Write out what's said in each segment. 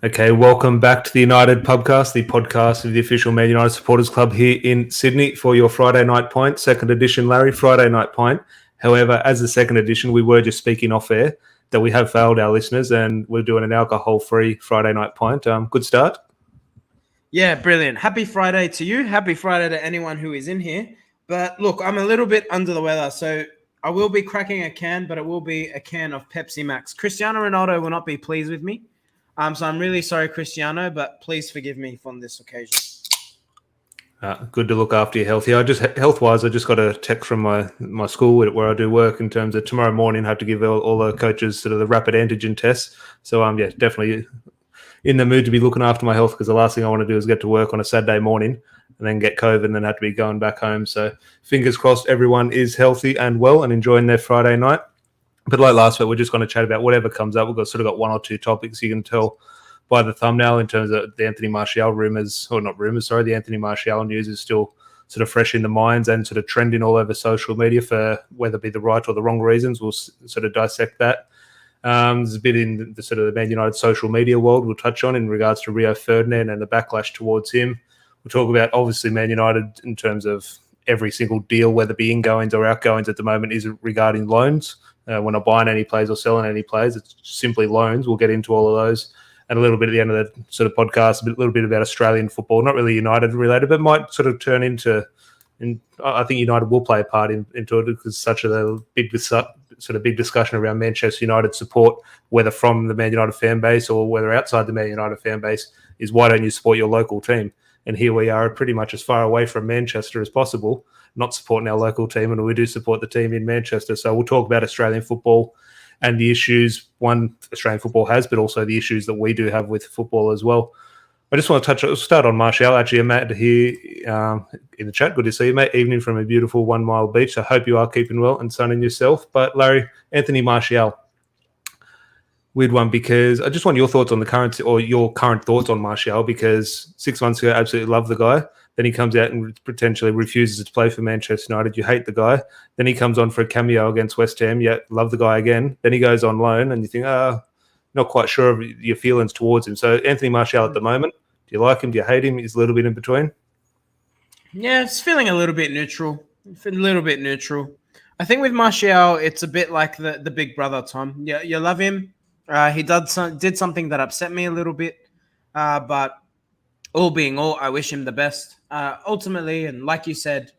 Okay, welcome back to the United Pubcast, the podcast of the official Man United Supporters Club here in Sydney for your Friday Night Pint, second edition, Larry, Friday Night Pint. However, as the second edition, we were just speaking off air that we have failed our listeners and we're doing an alcohol-free Friday Night Pint. Good start. Yeah, brilliant. Happy Friday to you. Happy Friday to anyone who is in here. But look, I'm a little bit under the weather, so I will be cracking a can, but it will be a can of Pepsi Max. Cristiano Ronaldo will not be pleased with me. So I'm really sorry, Cristiano, but please forgive me on this occasion. Good to look after your health. Yeah, health-wise, I just got a text from my school where I do work in terms of tomorrow morning I have to give all the coaches sort of the rapid antigen tests. So yeah, definitely in the mood to be looking after my health because the last thing I want to do is get to work on a Saturday morning and then get COVID and then have to be going back home. So fingers crossed everyone is healthy and well and enjoying their Friday night. But like last week, we're just going to chat about whatever comes up. We've got one or two topics you can tell by the thumbnail in terms of the Anthony Martial the Anthony Martial news is still sort of fresh in the minds and sort of trending all over social media for whether it be the right or the wrong reasons. We'll sort of dissect that. There's a bit in the sort of the Man United social media world we'll touch on in regards to Rio Ferdinand and the backlash towards him. We'll talk about obviously Man United in terms of every single deal, whether it be ingoings or outgoings at the moment, is regarding loans. We're not buying any players or selling any players. It's simply loans. We'll get into all of those. And a little bit at the end of the sort of podcast, a little bit about Australian football, not really United related, but might sort of turn into, and I think United will play a part into it because such a big discussion around Manchester United support, whether from the Man United fan base or whether outside the Man United fan base, is why don't you support your local team? And here we are pretty much as far away from Manchester as possible, not supporting our local team, and we do support the team in Manchester. So we'll talk about Australian football and the issues Australian football has, but also the issues that we do have with football as well. I just want to start on Martial. Actually, Matt here in the chat. Good to see you, mate. Evening from a beautiful 1 Mile beach. I hope you are keeping well and sunning yourself. But Larry, Anthony Martial, weird one because I just want your thoughts on your current thoughts on Martial because 6 months ago, absolutely loved the guy. Then he comes out and potentially refuses to play for Manchester United. You hate the guy. Then he comes on for a cameo against West Ham. Yeah, love the guy again. Then he goes on loan and you think, not quite sure of your feelings towards him. So Anthony Martial at the moment, do you like him? Do you hate him? He's a little bit in between. Yeah, it's feeling a little bit neutral. I think with Martial, it's a bit like the big brother, Tom. Yeah, you love him. He did something that upset me a little bit, but all being all, I wish him the best. Ultimately, and like you said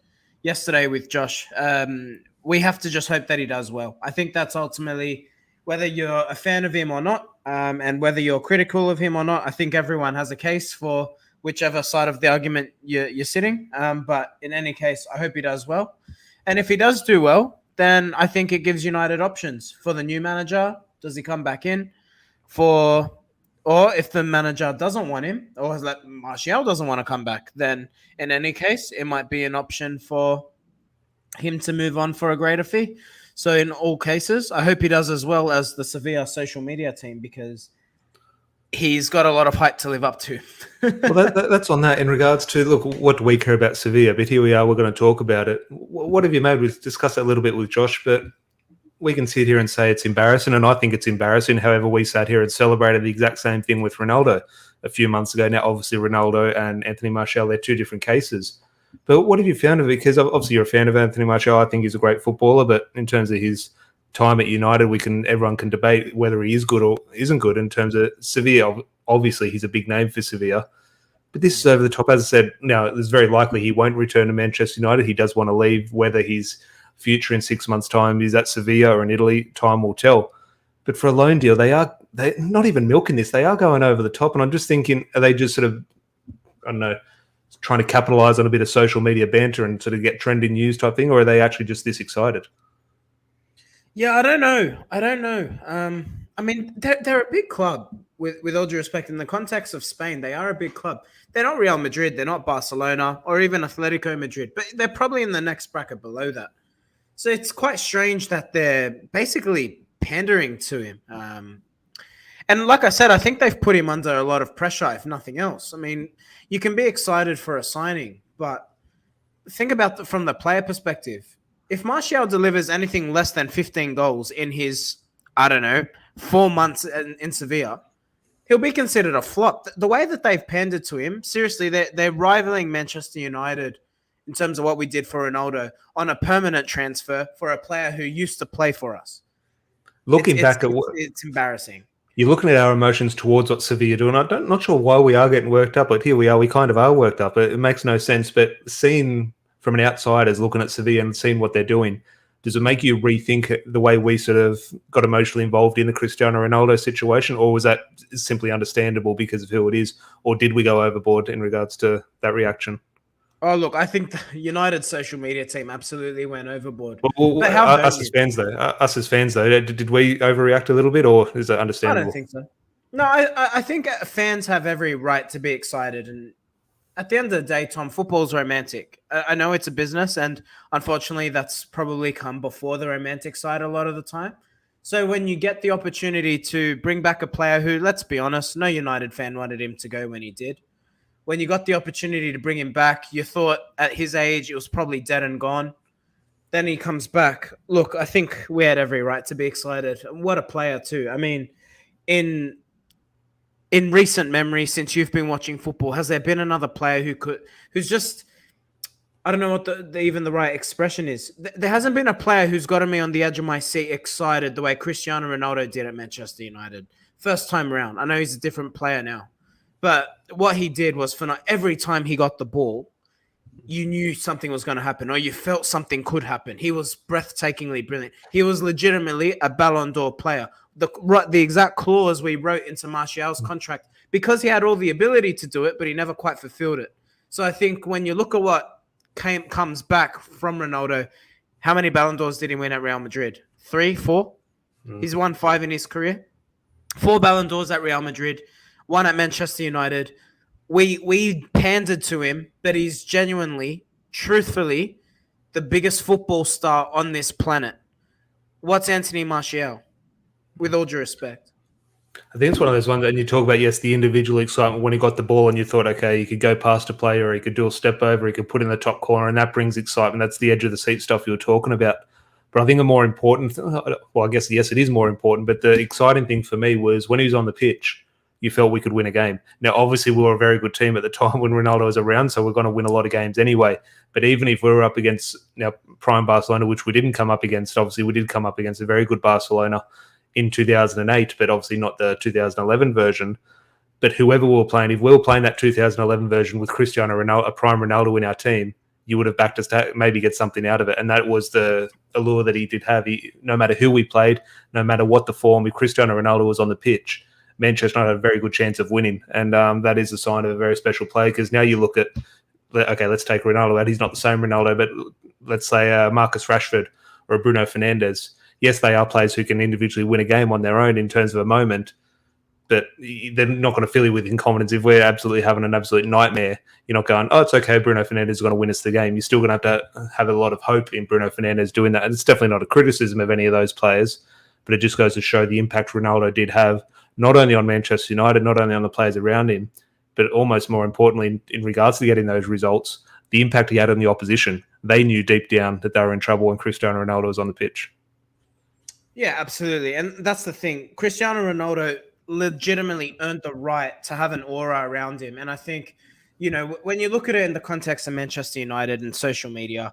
yesterday with Josh, we have to just hope that he does well. I think that's ultimately, whether you're a fan of him or not, and whether you're critical of him or not, I think everyone has a case for whichever side of the argument you're sitting. But in any case, I hope he does well. And if he does do well, then I think it gives United options for the new manager. Does he come back in or if the manager doesn't want him, or Martial doesn't want to come back, then in any case, it might be an option for him to move on for a greater fee. So in all cases, I hope he does as well as the Sevilla social media team because he's got a lot of hype to live up to. Well, that's on that in regards to, look, what do we care about Sevilla? But here we are, we're going to talk about it. What have you made? We've discussed that a little bit with Josh, but we can sit here and say it's embarrassing, and I think it's embarrassing. However, we sat here and celebrated the exact same thing with Ronaldo a few months ago. Now, obviously, Ronaldo and Anthony Martial, they're two different cases. But what have you found of it? Because obviously you're a fan of Anthony Martial. I think he's a great footballer, but in terms of his time at United, everyone can debate whether he is good or isn't good. In terms of Sevilla, obviously he's a big name for Sevilla. But this is over the top. As I said, now it's very likely he won't return to Manchester United. He does want to leave. Whether his future in 6 months' time is at Sevilla or in Italy, time will tell. But for a loan deal, they're not even milking this. They are going over the top. And I'm just thinking, are they just sort of, I don't know, trying to capitalize on a bit of social media banter and sort of get trending news type thing, or are they actually just this excited? Yeah, I don't know. I mean, they're a big club. With all due respect, in the context of Spain, they are a big club. They're not Real Madrid, they're not Barcelona, or even Atletico Madrid, but they're probably in the next bracket below that. So it's quite strange that they're basically pandering to him. And like I said, I think they've put him under a lot of pressure, if nothing else. I mean, you can be excited for a signing, but think about from the player perspective. If Martial delivers anything less than 15 goals in his, 4 months in Sevilla, he'll be considered a flop. The way that they've pandered to him, seriously, they're rivaling Manchester United in terms of what we did for Ronaldo on a permanent transfer for a player who used to play for us. Looking back at it's embarrassing. You're looking at our emotions towards what Sevilla do, and I'm not sure why we are getting worked up, but here we are. We kind of are worked up. It makes no sense, but seeing from an outsider looking at Sevilla and seeing what they're doing, does it make you rethink the way we sort of got emotionally involved in the Cristiano Ronaldo situation, or was that simply understandable because of who it is, or did we go overboard in regards to that reaction? Oh, look, I think the United social media team absolutely went overboard. Well, but how us as fans, though, did we overreact a little bit, or is that understandable? I don't think so. No, I think fans have every right to be excited. And at the end of the day, Tom, football's romantic. I know it's a business, and unfortunately, that's probably come before the romantic side a lot of the time. So when you get the opportunity to bring back a player who, let's be honest, no United fan wanted him to go when he did. When you got the opportunity to bring him back, you thought at his age it was probably dead and gone. Then he comes back. Look, I think we had every right to be excited. What a player too. I mean, in recent memory, since you've been watching football, has there been another player who's just, I don't know what even the right expression is. There hasn't been a player who's gotten me on the edge of my seat excited the way Cristiano Ronaldo did at Manchester United. First time around. I know he's a different player now. But what he did was every time he got the ball, you knew something was going to happen, or you felt something could happen. He was breathtakingly brilliant. He was legitimately a Ballon d'Or player. The exact clause we wrote into Martial's contract, because he had all the ability to do it, but he never quite fulfilled it. So I think when you look at what comes back from Ronaldo, how many Ballon d'Ors did he win at Real Madrid? 3, 4? He's won 5 in his career. 4 Ballon d'Ors at Real Madrid. 1 at Manchester United. We pandered to him, but he's genuinely, truthfully, the biggest football star on this planet. What's Anthony Martial? With all due respect. I think it's one of those ones, and you talk about, yes, the individual excitement when he got the ball and you thought, okay, he could go past a player, or he could do a step over, he could put in the top corner, and that brings excitement. That's the edge of the seat stuff you were talking about. But I think a more important, well, I guess, yes, it is more important, but the exciting thing for me was when he was on the pitch, you felt we could win a game. Now, obviously, we were a very good team at the time when Ronaldo was around, so we're going to win a lot of games anyway. But even if we were up against now prime Barcelona, which we didn't come up against, obviously we did come up against a very good Barcelona in 2008, but obviously not the 2011 version. But whoever we were playing, if we were playing that 2011 version with Cristiano Ronaldo, a prime Ronaldo in our team, you would have backed us to maybe get something out of it. And that was the allure that he did have. No matter who we played, no matter what the form, if Cristiano Ronaldo was on the pitch, Manchester United had a very good chance of winning. And that is a sign of a very special player, because now you look at, okay, let's take Ronaldo out. He's not the same Ronaldo, but let's say Marcus Rashford or Bruno Fernandez. Yes, they are players who can individually win a game on their own in terms of a moment, but they're not going to fill you with incompetence. If we're absolutely having an absolute nightmare, you're not going, oh, it's okay, Bruno Fernandez is going to win us the game. You're still going to have a lot of hope in Bruno Fernandez doing that. And it's definitely not a criticism of any of those players, but it just goes to show the impact Ronaldo did have, not only on Manchester United, not only on the players around him, but almost more importantly, in regards to getting those results, the impact he had on the opposition. They knew deep down that they were in trouble when Cristiano Ronaldo was on the pitch. Yeah, absolutely. And that's the thing. Cristiano Ronaldo legitimately earned the right to have an aura around him. And I think, when you look at it in the context of Manchester United and social media,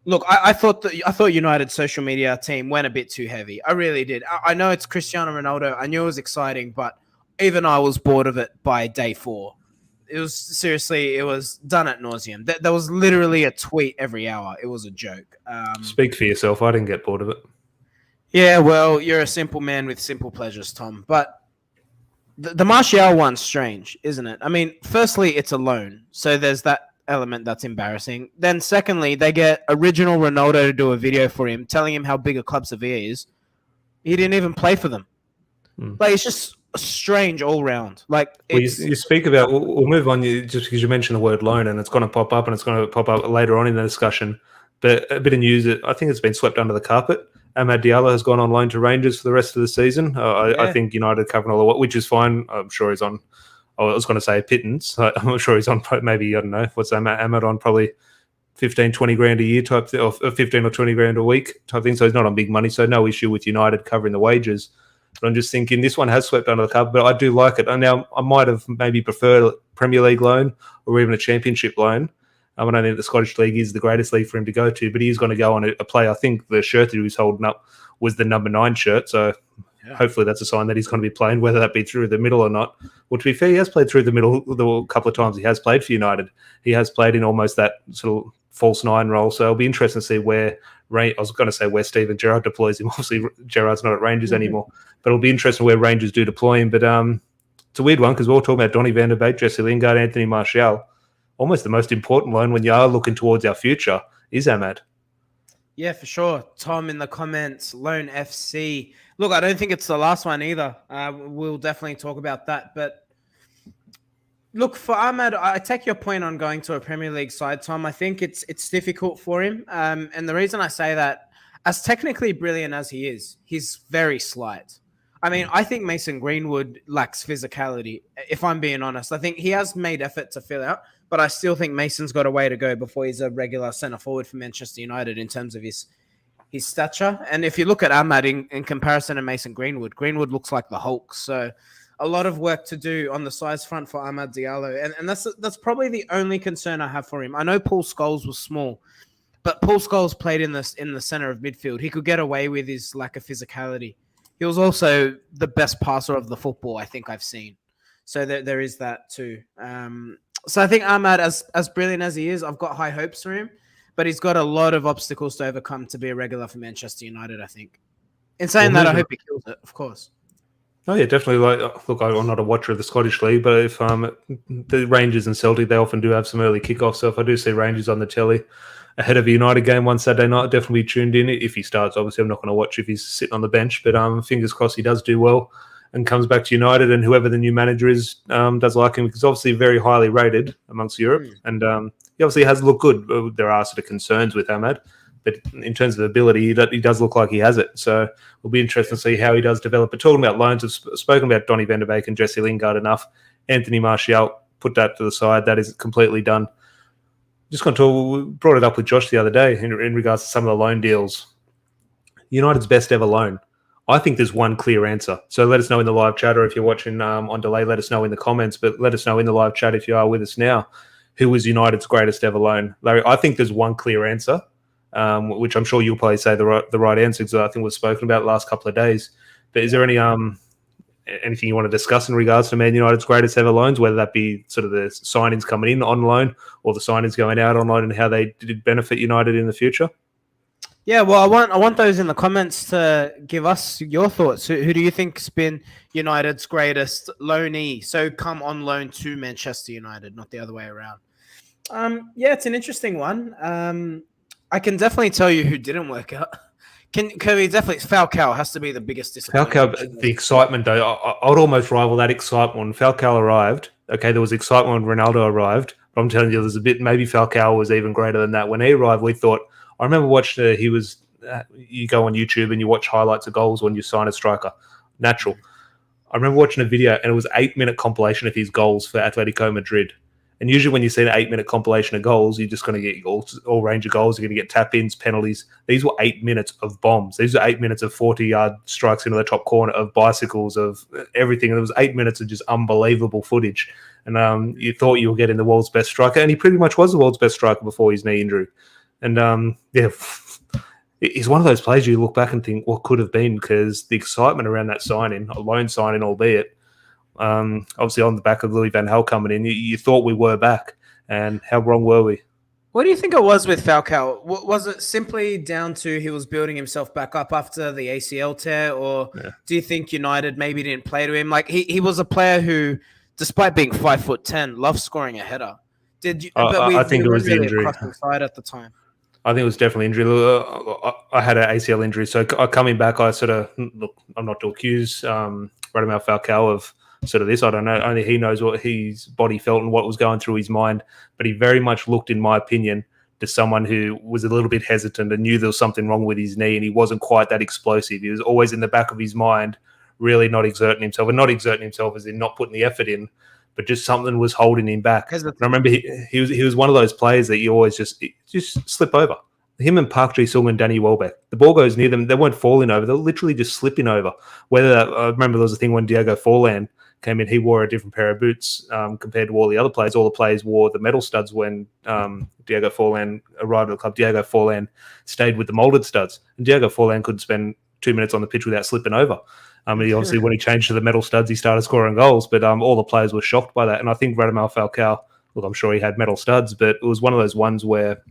look, I thought United's social media team went a bit too heavy. I really did. I know it's Cristiano Ronaldo. I knew it was exciting, but even I was bored of it by day 4. It was done at nauseum. There was literally a tweet every hour. It was a joke. Speak for yourself. I didn't get bored of it. Yeah, well, you're a simple man with simple pleasures, Tom. But the Martial one's strange, isn't it? I mean, firstly, it's a loan. So there's that element that's embarrassing. Then secondly, they get original Ronaldo to do a video for him, telling him how big a club Sevilla is. He didn't even play for them. Like, it's just strange all round. Like, you speak about, we'll move on just because you mentioned the word loan, and it's going to pop up, and it's going to pop up later on in the discussion. But a bit of news, I think it's been swept under the carpet. Amad Diallo has gone on loan to Rangers for the rest of the season. I think United covering all the, which is fine. I'm sure he's on, I was going to say pittance. I'm not sure he's on, maybe, I don't know, what's Amad on, probably 15, 20 grand a year type thing, or 15 or 20 grand a week type thing. So he's not on big money. So no issue with United covering the wages. But I'm just thinking this one has swept under the carpet, but I do like it. And now I might have maybe preferred Premier League loan or even a Championship loan. I don't think the Scottish League is the greatest league for him to go to, but he's going to go on a play. I think the shirt that he was holding up was the number 9 shirt, so hopefully that's a sign that he's going to be playing, whether that be through the middle or not. Well, to be fair, he has played through the middle the couple of times he has played for United. He has played in almost that sort of false 9 role, so it'll be interesting to see where I was going to say where Steven Gerrard deploys him. Obviously, Gerrard's not at Rangers anymore, but it'll be interesting where Rangers do deploy him. But it's a weird one because we're all talking about Donny van der Beek, Jesse Lingard, Anthony Martial. Almost the most important loan when you are looking towards our future is Ahmad. Yeah, for sure. Tom in the comments, Lone FC. Look, I don't think it's the last one either. We'll definitely talk about that. But look, for Ahmad, I take your point on going to a Premier League side, Tom. I think it's difficult for him. And the reason I say that, as technically brilliant as he is, he's very slight. I mean, I think Mason Greenwood lacks physicality, if I'm being honest. I think he has made effort to fill out, but I still think Mason's got a way to go before he's a regular centre forward for Manchester United in terms of his stature. And if you look at Ahmad in comparison to Mason Greenwood, Greenwood looks like the Hulk. So a lot of work to do on the size front for Amad Diallo. And that's probably the only concern I have for him. I know Paul Scholes was small, but Paul Scholes played in the centre of midfield. He could get away with his lack of physicality. He was also the best passer of the football I think I've seen. So there is that too. So I think Ahmad, as brilliant as he is, I've got high hopes for him, but he's got a lot of obstacles to overcome to be a regular for Manchester United, I think. In saying that, I hope he kills it, of course. Oh yeah, definitely. Look, I'm not a watcher of the Scottish League, but if the Rangers and Celtic, they often do have some early kickoffs. So if I do see Rangers on the telly ahead of a United game one Saturday night, definitely be tuned in. If he starts, obviously I'm not going to watch if he's sitting on the bench, but fingers crossed he does do well and comes back to United, and whoever the new manager is does like him, because obviously very highly rated amongst Europe, and he obviously has looked good. There are sort of concerns with Ahmad, but in terms of ability, he does look like he has it. So it'll be interesting to see how he does develop. But talking about loans, I've spoken about Donny van der Beek and Jesse Lingard enough. Anthony Martial, put that to the side. That is completely done. Just going to talk, we brought it up with Josh the other day in regards to some of the loan deals. United's best ever loan. I think there's one clear answer. So let us know in the live chat, or if you're watching on delay, let us know in the comments. But let us know in the live chat if you are with us now. Who was United's greatest ever loan? Larry, I think there's one clear answer, which I'm sure you'll probably say the right answer, because I think we've spoken about the last couple of days. But is there any anything you want to discuss in regards to Man United's greatest ever loans, whether that be sort of the signings coming in on loan or the signings going out on loan, and how they did benefit United in the future? Yeah, well, I want those in the comments to give us your thoughts. Who do you think's been United's greatest loanee? So come on loan to Manchester United, not the other way around. Yeah, it's an interesting one. I can definitely tell you who didn't work out. Falcao has to be the biggest disappointment. Falcao, the excitement though, I would almost rival that excitement when Falcao arrived. Okay, there was excitement when Ronaldo arrived, but I'm telling you, there's a bit. Maybe Falcao was even greater than that. When he arrived, we thought. I remember watching. You go on YouTube and you watch highlights of goals when you sign a striker. Natural. I remember watching a video and it was 8-minute compilation of his goals for Atletico Madrid. And usually when you see an 8-minute compilation of goals, you're just going to get all range of goals. You're going to get tap-ins, penalties. These were 8 minutes of bombs. These were 8 minutes of 40-yard strikes into the top corner, of bicycles, of everything. And it was 8 minutes of just unbelievable footage. And you thought you were getting the world's best striker. And he pretty much was the world's best striker before his knee injury. And he's one of those players you look back and think what could have been, because the excitement around that signing, a loan signing albeit, obviously on the back of Louis van Gaal coming in, you thought we were back, and how wrong were we? What do you think it was with Falcao? Was it simply down to he was building himself back up after the ACL tear, or do you think United maybe didn't play to him? Like he was a player who, despite being 5'10", loved scoring a header. I think it was the injury side at the time. I think it was definitely injury. I had an ACL injury, so coming back, I sort of look. I'm not to accuse Radamel Falcao of sort of this. I don't know. Only he knows what his body felt and what was going through his mind. But he very much looked, in my opinion, to someone who was a little bit hesitant and knew there was something wrong with his knee, and he wasn't quite that explosive. He was always in the back of his mind, really not exerting himself, and not exerting himself as in not putting the effort in, but just something was holding him back. And I remember he was one of those players that you always just slip over. him and Park Ji-sung and Danny Welbeck. The ball goes near them. They weren't falling over. They're literally just slipping over. I remember there was a thing when Diego Forlan came in. He wore a different pair of boots compared to all the other players. All the players wore the metal studs when Diego Forlan arrived at the club. Diego Forlan stayed with the molded studs. And Diego Forlan couldn't spend 2 minutes on the pitch without slipping over. He obviously, when he changed to the metal studs, he started scoring goals. But all the players were shocked by that. And I think Radamel Falcao, look, I'm sure he had metal studs, but it was one of those ones where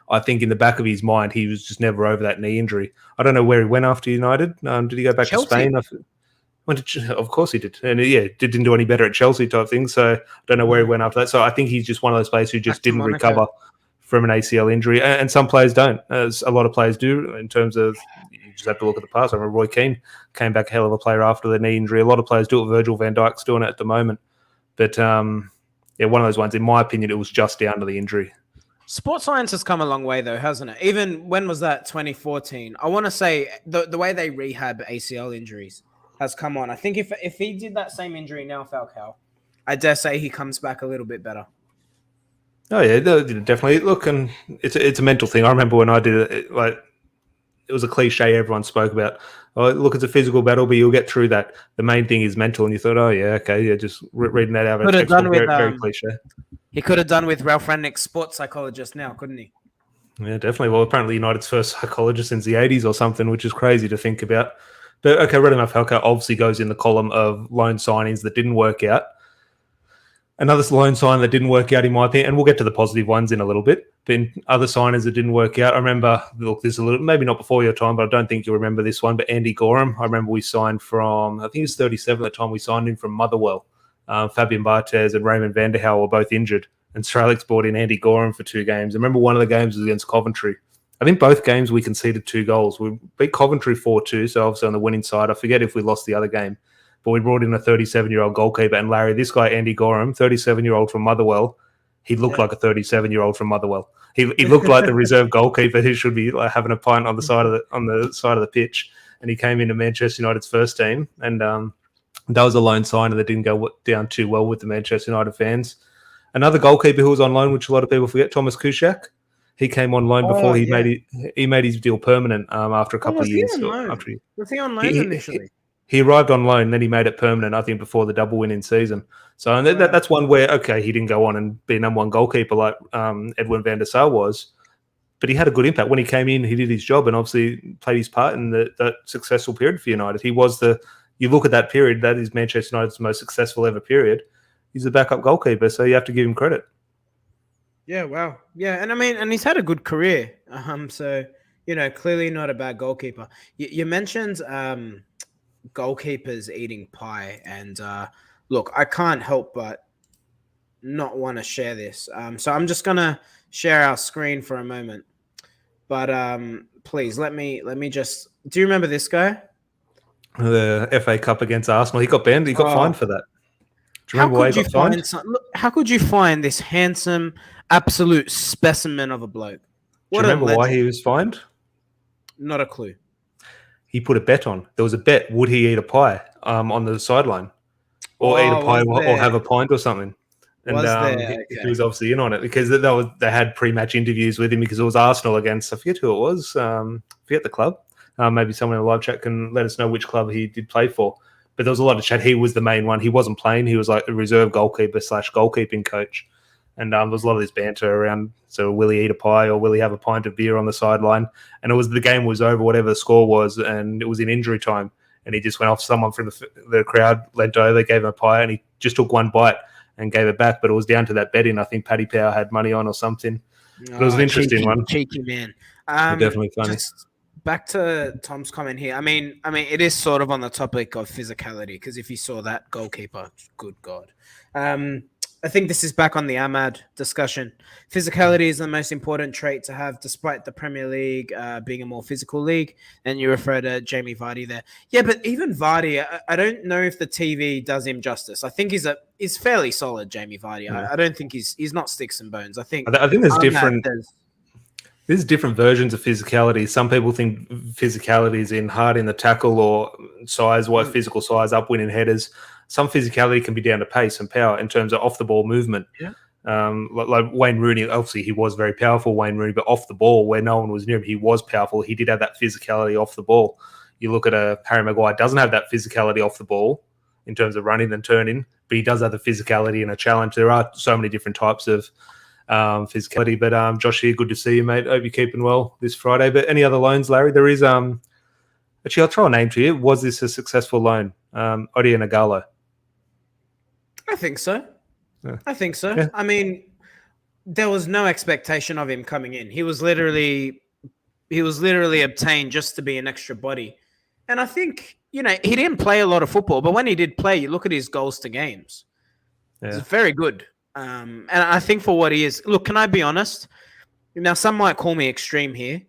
I think in the back of his mind, he was just never over that knee injury. I don't know where he went after United. Did he go back to Spain? Of course he did. And didn't do any better at Chelsea type thing. So I don't know where he went after that. So I think he's just one of those players who just didn't recover from an ACL injury. And some players don't, as a lot of players do, in terms of you just have to look at the past. I remember Roy Keane came back a hell of a player after the knee injury. A lot of players do it. Virgil van Dijk's doing it at the moment. But one of those ones, in my opinion, it was just down to the injury. Sports science has come a long way, though, hasn't it? Even when was that? 2014. I want to say the way they rehab ACL injuries has come on. I think if he did that same injury now, Falcao, I dare say he comes back a little bit better. Oh yeah, definitely. Look, and it's a mental thing. I remember when I did it, it was a cliche everyone spoke about. Oh, look, it's a physical battle, but you'll get through that. The main thing is mental, and you thought, oh yeah, okay, yeah, just reading that out of a textbook, very cliche. He could have done with Ralph Rangnick's sports psychologist now, couldn't he? Yeah, definitely. Well, apparently United's first psychologist since the 80s or something, which is crazy to think about. But okay, Radamel Falcao obviously goes in the column of loan signings that didn't work out. Another loan sign that didn't work out, in my opinion, and we'll get to the positive ones in a little bit. But in other signings that didn't work out, I remember, look, this is a little, maybe not before your time, but I don't think you'll remember this one. But Andy Gorham, I remember we signed from, I think he was 37 at the time, we signed him from Motherwell. Fabian Barthez and Raymond van der Hel were both injured. And Sir Alex brought in Andy Gorham for 2 games. I remember one of the games was against Coventry. I think both games we conceded 2 goals. We beat Coventry 4-2, so obviously on the winning side. I forget if we lost the other game. But we brought in a 37-year-old goalkeeper. And Larry, this guy, Andy Gorham, 37-year-old from Motherwell, he looked like a 37-year-old from Motherwell. He looked like the reserve goalkeeper who should be like having a pint on the side of the pitch. And he came into Manchester United's first team. And that was a loan signing that didn't go down too well with the Manchester United fans. Another goalkeeper who was on loan, which a lot of people forget, Thomas Koushak. He came on loan before he made his deal permanent after a couple of years. Was he on loan initially? He arrived on loan, then he made it permanent, I think, before the double winning season. So that's one where, okay, he didn't go on and be number one goalkeeper like Edwin van der Sar was, but he had a good impact. When he came in, he did his job and obviously played his part in that successful period for United. He was you look at that period, that is Manchester United's most successful ever period. He's a backup goalkeeper, so you have to give him credit. Yeah, wow. Yeah, and he's had a good career. So, clearly not a bad goalkeeper. You mentioned goalkeepers eating pie, and look, I can't help but not want to share this. So I'm just gonna share our screen for a moment. But please let me just. Do you remember this guy? The FA Cup against Arsenal. He got banned. He got fined for that. Do you remember why he got fined? How could you find this handsome, absolute specimen of a bloke? Do you remember why he was fined? Not a clue. He put a bet on. There was a bet. Would he eat a pie on the sideline? Or eat a pie or have a pint or something? And he was obviously in on it because they had pre-match interviews with him because it was Arsenal against, I forget who it was, forget the club. Maybe someone in the live chat can let us know which club he did play for. But there was a lot of chat. He was the main one. He wasn't playing. He was like a reserve goalkeeper / goalkeeping coach. And there was a lot of this banter around, so will he eat a pie or will he have a pint of beer on the sideline? And the game was over, whatever the score was, and it was in injury time. And he just went off. Someone from the crowd leant over, gave him a pie, and he just took one bite and gave it back. But it was down to that betting. I think Paddy Power had money on or something. But it was an interesting one. Cheeky man. Definitely funny. Back to Tom's comment here. I mean, it is sort of on the topic of physicality because if you saw that goalkeeper, good God. I think this is back on the Ahmad discussion. Physicality is the most important trait to have, despite the Premier League being a more physical league. And you refer to Jamie Vardy there. Yeah, but even Vardy, I don't know if the TV does him justice. I think he's fairly solid, Jamie Vardy. Yeah. I don't think he's not sticks and bones. I think there's different versions of physicality. Some people think physicality is in hard in the tackle or size-wise, physical size, up winning headers. Some physicality can be down to pace and power in terms of off-the-ball movement. Yeah. Like Wayne Rooney, obviously he was very powerful, Wayne Rooney, but off the ball, where no one was near him, he was powerful. He did have that physicality off the ball. You look at Harry Maguire, doesn't have that physicality off the ball in terms of running and turning, but he does have the physicality and a challenge. There are so many different types of physicality. But Josh here, good to see you, mate. Hope you're keeping well this Friday. But any other loans, Larry? There is actually, I'll throw a name to you. Was this a successful loan? Odion Igalo. I think so. Yeah. I think so. Yeah. I mean, there was no expectation of him coming in. He was literally obtained just to be an extra body. And I think, he didn't play a lot of football, but when he did play, you look at his goals to games. Yeah. It's very good. And I think for what he is, look, can I be honest? Now, some might call me extreme here.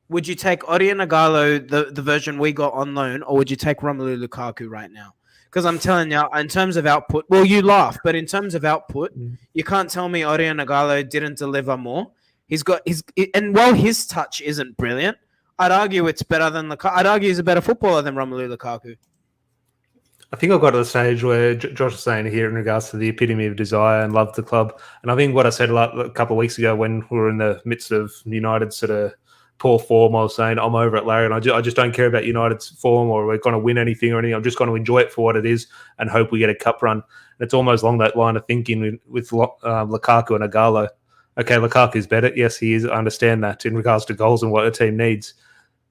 Would you take Odion Igalo, the version we got on loan, or would you take Romelu Lukaku right now? Because I'm telling you, in terms of output, well, you laugh, but in terms of output, you can't tell me Odion Igalo didn't deliver more. And while his touch isn't brilliant, I'd argue it's better than Lukaku. I'd argue he's a better footballer than Romelu Lukaku. I think I got to the stage where Josh was saying here in regards to the epitome of desire and love the club. And I think what I said a couple of weeks ago when we were in the midst of United sort of poor form, I was saying I'm over at Larry, and I just don't care about United's form or we're going to win anything or anything. I'm just going to enjoy it for what it is and hope we get a cup run. And it's almost along that line of thinking with Lukaku and Igalo. Okay, Lukaku's better. Yes, he is. I understand that in regards to goals and what a team needs.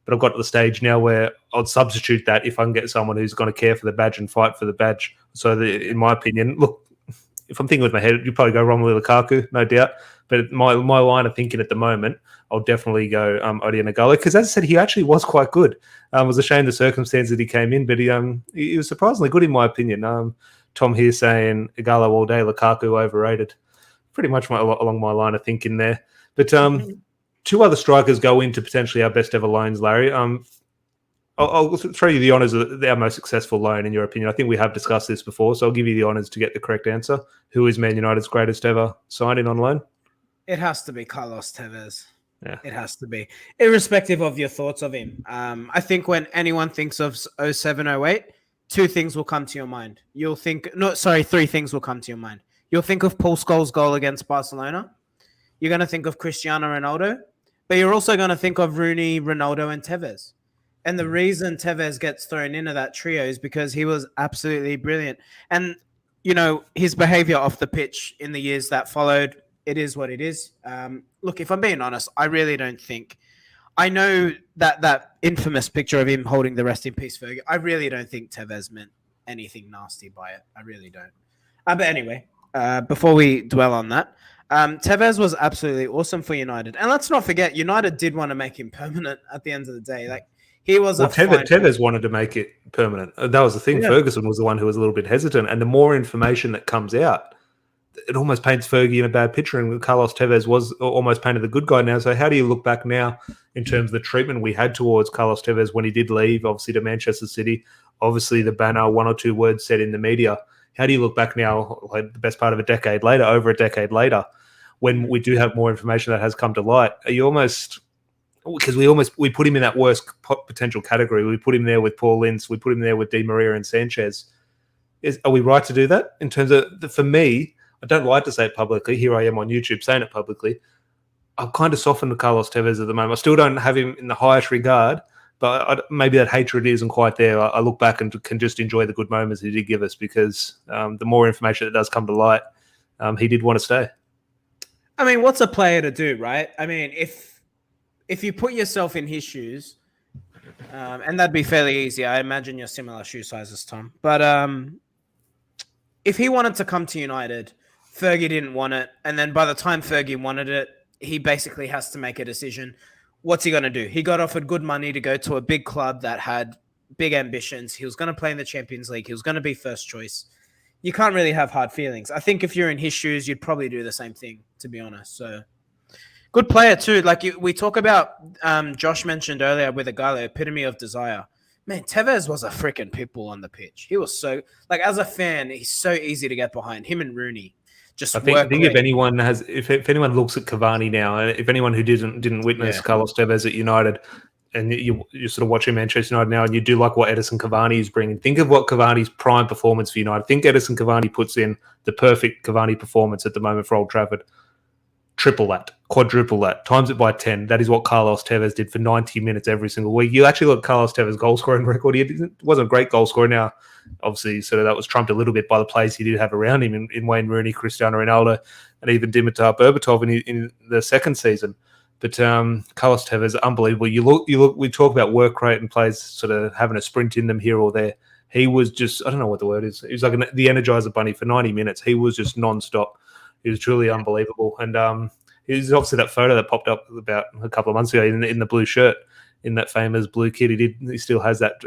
But I've got to the stage now where I'd substitute that if I can get someone who's going to care for the badge and fight for the badge. So, in my opinion, look, if I'm thinking with my head, you'd probably go Romelu Lukaku, no doubt. But my line of thinking at the moment, I'll definitely go Odion Igalo because, as I said, he actually was quite good. It was a shame the circumstance that he came in, but he was surprisingly good in my opinion. Tom here saying Igalo all day, Lukaku overrated. Pretty much along my line of thinking there. But two other strikers go into potentially our best ever loans, Larry. I'll throw you the honours of our most successful loan, in your opinion. I think we have discussed this before, so I'll give you the honours to get the correct answer. Who is Man United's greatest ever signing on loan? It has to be Carlos Tevez. Yeah. It has to be. Irrespective of your thoughts of him. I think when anyone thinks of 07-08, two things will come to your mind. Three things will come to your mind. You'll think of Paul Scholes' goal against Barcelona. You're going to think of Cristiano Ronaldo. But you're also going to think of Rooney, Ronaldo, and Tevez. And the reason Tevez gets thrown into that trio is because he was absolutely brilliant. And, his behavior off the pitch in the years that followed, it is what it is. Look, if I'm being honest, I really don't think... I know that infamous picture of him holding the rest in peace Fergie. I really don't think Tevez meant anything nasty by it. I really don't. But anyway, before we dwell on that, Tevez was absolutely awesome for United. And let's not forget, United did want to make him permanent at the end of the day. Like, he was Tevez wanted to make it permanent. That was the thing. Yeah. Ferguson was the one who was a little bit hesitant. And the more information that comes out, it almost paints Fergie in a bad picture. And Carlos Tevez was almost painted the good guy now. So how do you look back now in terms of the treatment we had towards Carlos Tevez when he did leave, obviously, to Manchester City? Obviously, the banner, one or two words said in the media. How do you look back now, like the best part of a decade later, over a decade later, when we do have more information that has come to light? Are you almost... Because we put him in that worst potential category. We put him there with Paul Ince. We put him there with Di Maria and Sanchez. Are we right to do that? In terms of, for me, I don't like to say it publicly. Here I am on YouTube saying it publicly. I've kind of softened to Carlos Tevez at the moment. I still don't have him in the highest regard, but maybe that hatred isn't quite there. I look back and can just enjoy the good moments he did give us because the more information that does come to light, he did want to stay. I mean, what's a player to do, right? I mean, if you put yourself in his shoes, and that'd be fairly easy. I imagine you're similar shoe sizes, Tom. But if he wanted to come to United, Fergie didn't want it. And then by the time Fergie wanted it, he basically has to make a decision. What's he going to do? He got offered good money to go to a big club that had big ambitions. He was going to play in the Champions League. He was going to be first choice. You can't really have hard feelings. I think if you're in his shoes, you'd probably do the same thing, to be honest. So... good player too. Like we talk about, Josh mentioned earlier with a guy, the epitome of desire. Man, Tevez was a freaking pitbull on the pitch. He was so, like, as a fan, he's so easy to get behind. Him and Rooney, I think if anyone looks at Cavani now, if anyone who didn't witness Carlos Tevez at United, and you're sort of watching Manchester United now, and you do like what Edison Cavani is bringing. Think of what Cavani's prime performance for United. Think Edison Cavani puts in the perfect Cavani performance at the moment for Old Trafford. Triple that, quadruple that, times it by 10. That is what Carlos Tevez did for 90 minutes every single week. You actually look at Carlos Tevez' goal scoring record. He wasn't a great goal scorer. Now, obviously, sort of that was trumped a little bit by the players he did have around him in Wayne Rooney, Cristiano Ronaldo, and even Dimitar Berbatov in the second season. But Carlos Tevez, unbelievable. You look. We talk about work rate and players sort of having a sprint in them here or there. He was just, I don't know what the word is. He was like the Energizer Bunny for 90 minutes. He was just non-stop. He was truly unbelievable. And he's obviously that photo that popped up about a couple of months ago in the blue shirt, in that famous blue kit. He still has that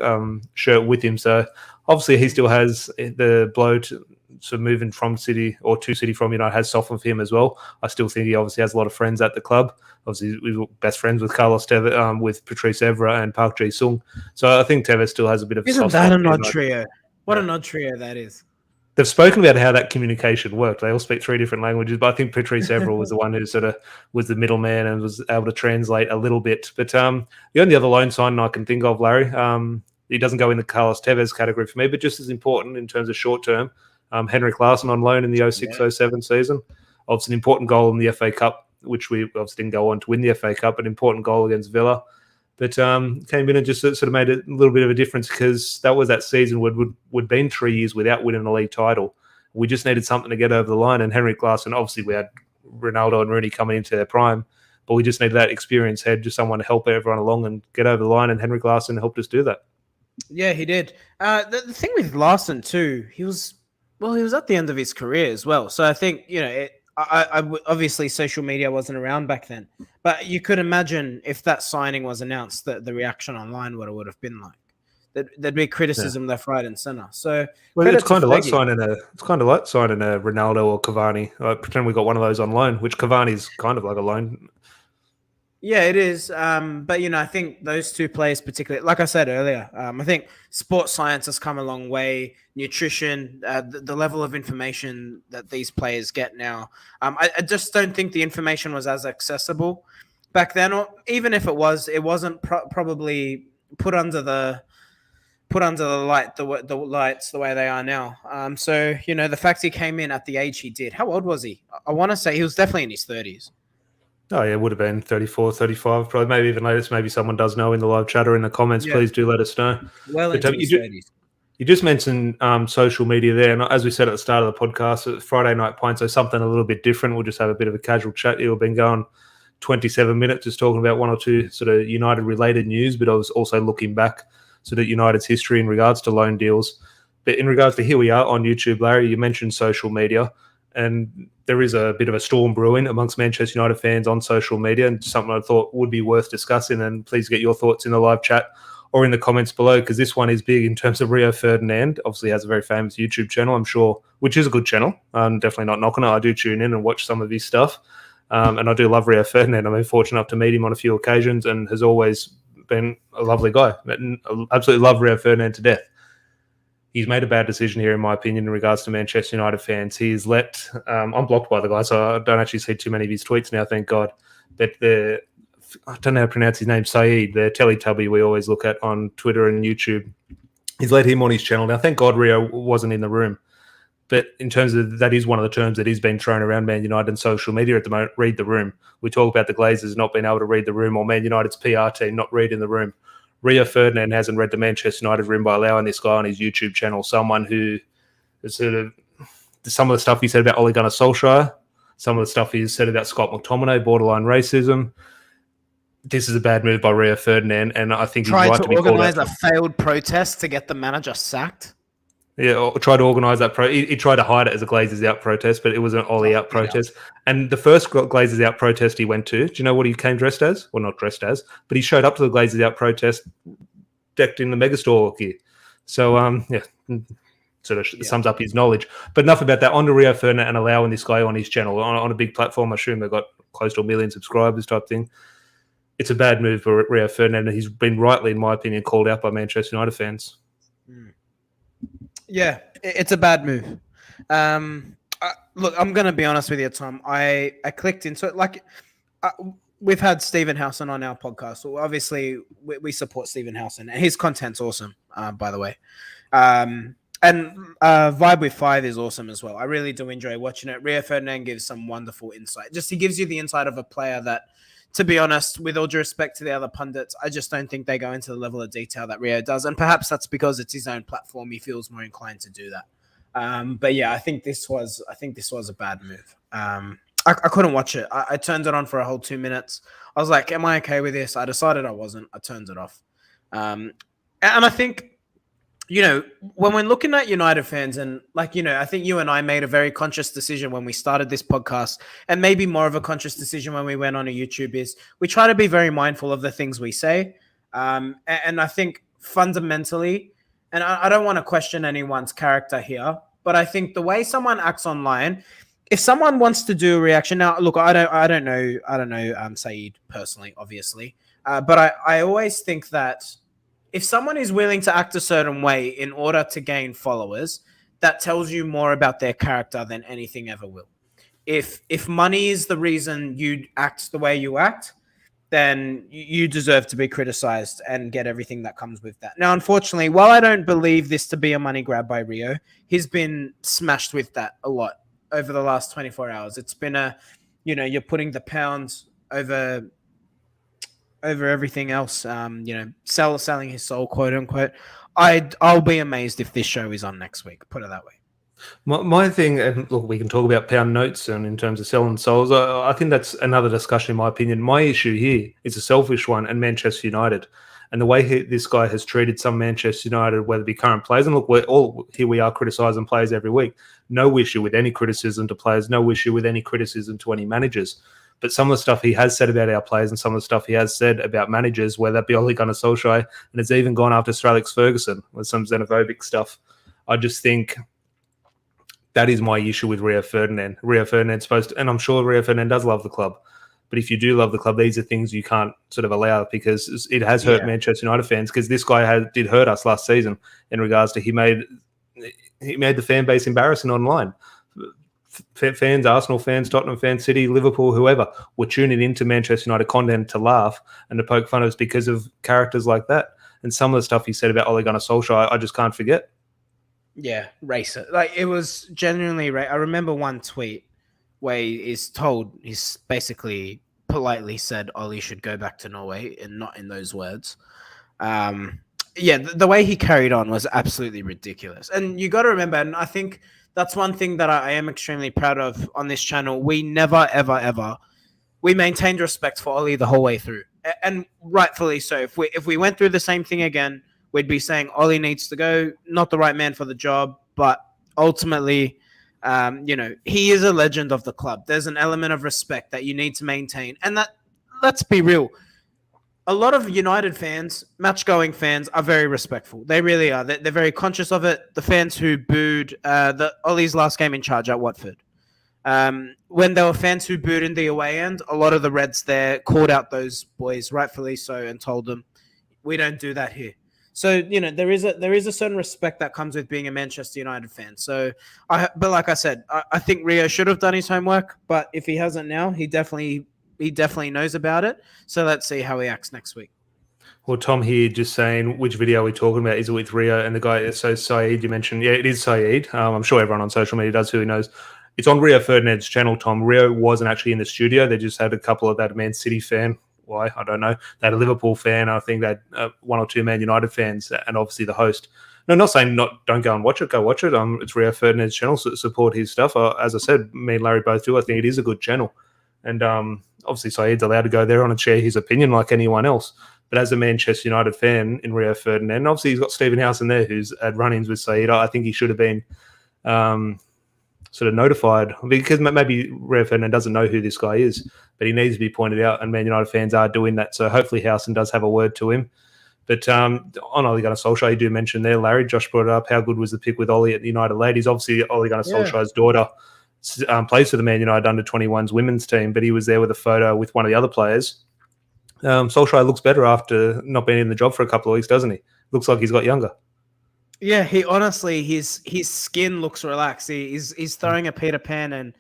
shirt with him. So obviously he still has the blow to moving from City or to City from United has softened for him as well. I still think he obviously has a lot of friends at the club. Obviously, we were best friends with Carlos Tevez, with Patrice Evra and Park Ji-sung. So I think Tevez still has a bit of. Isn't that an odd trio? What an odd trio that is. They've spoken about how that communication worked. They all speak 3 different languages, but I think Patrice Evra was the one who sort of was the middleman and was able to translate a little bit. But the only other loan signing I can think of, Larry, he doesn't go in the Carlos Tevez category for me, but just as important in terms of short term, Henrik Larsson on loan in the 06-07 season. Obviously, an important goal in the FA Cup, which we obviously didn't go on to win the FA Cup, an important goal against Villa. But came in and just sort of made a little bit of a difference because that was that season we'd been 3 years without winning a league title. We just needed something to get over the line. And Henrik Larsson, obviously we had Ronaldo and Rooney coming into their prime, but we just needed that experienced head, just someone to help everyone along and get over the line. And Henrik Larsson helped us do that. Yeah, he did. The thing with Larsson too, he was at the end of his career as well. So I think, I obviously social media wasn't around back then, but you could imagine if that signing was announced, that the reaction online would have been like there'd be criticism left, right, and center. So it's kind of like signing a Ronaldo or Cavani. Pretend we got one of those on loan, which Cavani's kind of like a loan. Yeah, it is. But, I think those two players particularly, like I said earlier, I think sports science has come a long way. Nutrition, the level of information that these players get now. I just don't think the information was as accessible back then. Or even if it wasn't probably put under the lights the way they are now. So, the fact he came in at the age he did. How old was he? I want to say he was definitely in his 30s. Oh, yeah, it would have been 34, 35, probably, maybe even later. Maybe someone does know in the live chat or in the comments. Yeah. Please do let us know. Well into his 30s. You just mentioned social media there. And as we said at the start of the podcast, it's Friday Night Pint, so something a little bit different. We'll just have a bit of a casual chat here. We've been going 27 minutes just talking about one or two sort of United-related news, but I was also looking back sort of United's history in regards to loan deals. But in regards to here we are on YouTube, Larry, you mentioned social media. And there is a bit of a storm brewing amongst Manchester United fans on social media, and something I thought would be worth discussing. And please get your thoughts in the live chat or in the comments below, because this one is big in terms of Rio Ferdinand. Obviously has a very famous YouTube channel, I'm sure, which is a good channel. I'm definitely not knocking it. I do tune in and watch some of his stuff. And I do love Rio Ferdinand. I've been fortunate enough to meet him on a few occasions and has always been a lovely guy. I absolutely love Rio Ferdinand to death. He's made a bad decision here, in my opinion, in regards to Manchester United fans. He's let... I'm blocked by the guy, so I don't actually see too many of his tweets now, thank God. But I don't know how to pronounce his name, Saeed, the Teletubby we always look at on Twitter and YouTube. He's let him on his channel. Now, thank God Rio wasn't in the room. But in terms of... That is one of the terms that is being thrown around Man United and social media at the moment, read the room. We talk about the Glazers not being able to read the room, or Man United's PR team not reading the room. Rio Ferdinand hasn't read the Manchester United room by allowing this guy on his YouTube channel, someone who is sort of some of the stuff he said about Ole Gunnar Solskjaer, some of the stuff he said about Scott McTominay, borderline racism. This is a bad move by Rio Ferdinand, and I think he's right to be called out. Tried to organise a failed protest to get the manager sacked. Yeah, or tried to organise that. He tried to hide it as a Glazers out protest, but it was an Ollie out protest. And the first Glazers out protest he went to, do you know what he came dressed as? Well, not dressed as, but he showed up to the Glazers out protest decked in the Megastore gear. So, sort of sums up his knowledge. But enough about that. On to Rio Ferdinand and allowing this guy on his channel on a big platform. I assume they've got close to 1 million subscribers type thing. It's a bad move for Rio Ferdinand, and he's been rightly, in my opinion, called out by Manchester United fans. Yeah, it's a bad move. Look, I'm going to be honest with you, Tom. I clicked into it. we've had Stephen Howson on our podcast. So obviously, we support Stephen Howson, and his content's awesome, by the way. And Vibe with Five is awesome as well. I really do enjoy watching it. Rio Ferdinand gives some wonderful insight. Just he gives you the insight of a player that, to be honest, with all due respect to the other pundits, I just don't think they go into the level of detail that Rio does. And perhaps that's because it's his own platform. He feels more inclined to do that. But yeah, I think this was a bad move. I couldn't watch it. I turned it on for a whole 2 minutes. I was like, am I okay with this? I decided I wasn't. I turned it off. And I think, when we're looking at United fans and I think you and I made a very conscious decision when we started this podcast, and maybe more of a conscious decision when we went on a YouTube, is we try to be very mindful of the things we say. And I think fundamentally, and I don't want to question anyone's character here, but I think the way someone acts online, if someone wants to do a reaction now, look, I don't know Saeed personally, obviously, but I always think that if someone is willing to act a certain way in order to gain followers, that tells you more about their character than anything ever will. If money is the reason you act the way you act, then you deserve to be criticized and get everything that comes with that. Now, unfortunately, while I don't believe this to be a money grab by Rio, he's been smashed with that a lot over the last 24 hours. It's been you're putting the pounds over everything else, selling his soul, quote unquote. I'll be amazed if this show is on next week, put it that way. My thing, and look, we can talk about pound notes and in terms of selling souls. I think that's another discussion, in my opinion. My issue here is a selfish one, and Manchester United, and the way this guy has treated some Manchester United, whether it be current players. And look, we are criticising players every week. No issue with any criticism to players. No issue with any criticism to any managers. But some of the stuff he has said about our players and some of the stuff he has said about managers, whether that be Ole Gunnar Solskjaer, and it's even gone after Sir Alex Ferguson with some xenophobic stuff. I just think that is my issue with Rio Ferdinand. Rio Ferdinand's supposed to, and I'm sure Rio Ferdinand does love the club. But if you do love the club, these are things you can't sort of allow, because it has hurt Manchester United fans, because this guy did hurt us last season in regards to he made the fan base embarrassing online. Fans, Arsenal fans, Tottenham fans, City, Liverpool, whoever, were tuning into Manchester United content to laugh and to poke fun of us because of characters like that. And some of the stuff he said about Ole Gunnar Solskjaer, I just can't forget. Yeah, racist. Like, it was genuinely right. I remember one tweet where he's basically politely said Ole should go back to Norway, and not in those words. The way he carried on was absolutely ridiculous. And you got to remember, and I think that's one thing that I am extremely proud of on this channel. We never, ever, ever, we maintained respect for Ole the whole way through. And rightfully so. If we went through the same thing again, we'd be saying Ole needs to go, not the right man for the job, but ultimately, he is a legend of the club. There's an element of respect that you need to maintain. And that, let's be real, a lot of United fans, match-going fans, are very respectful. They really are. They're very conscious of it. The fans who booed Ole's last game in charge at Watford, when there were fans who booed in the away end, a lot of the Reds there called out those boys, rightfully so, and told them, we don't do that here. So, there is a certain respect that comes with being a Manchester United fan. So, but like I said, I think Rio should have done his homework, but if he hasn't now, he definitely knows about it. So let's see how he acts next week. Well, Tom here just saying, which video are we talking about? Is it with Rio and the guy? So Saeed, you mentioned, yeah, it is Saeed. I'm sure everyone on social media does, who knows. It's on Rio Ferdinand's channel, Tom. Rio wasn't actually in the studio. They just had a couple of that Man City fan. Why? I don't know. They had a Liverpool fan. I think they had one or two Man United fans, and obviously the host. No, not saying don't go and watch it. Go watch it. It's Rio Ferdinand's channel. So support his stuff. As I said, me and Larry both do. I think it is a good channel. And obviously Saeed's allowed to go there on and share his opinion like anyone else. But as a Manchester United fan in Rio Ferdinand, obviously he's got Stephen Howson there who's had run-ins with Saeed. I think he should have been sort of notified, because maybe Rio Ferdinand doesn't know who this guy is, but he needs to be pointed out, and Man United fans are doing that. So hopefully Howson does have a word to him. But on Ole Gunnar Solskjaer, you do mention there, Larry, Josh brought it up, how good was the pick with Ole at the United Ladies? Obviously, Ole Gunnar Solskjaer's daughter plays for the Man United under-21s women's team, but he was there with a photo with one of the other players. Solskjaer looks better after not being in the job for a couple of weeks, doesn't he? Looks like he's got younger. Yeah, he honestly, his skin looks relaxed. He's throwing a Peter Pan, and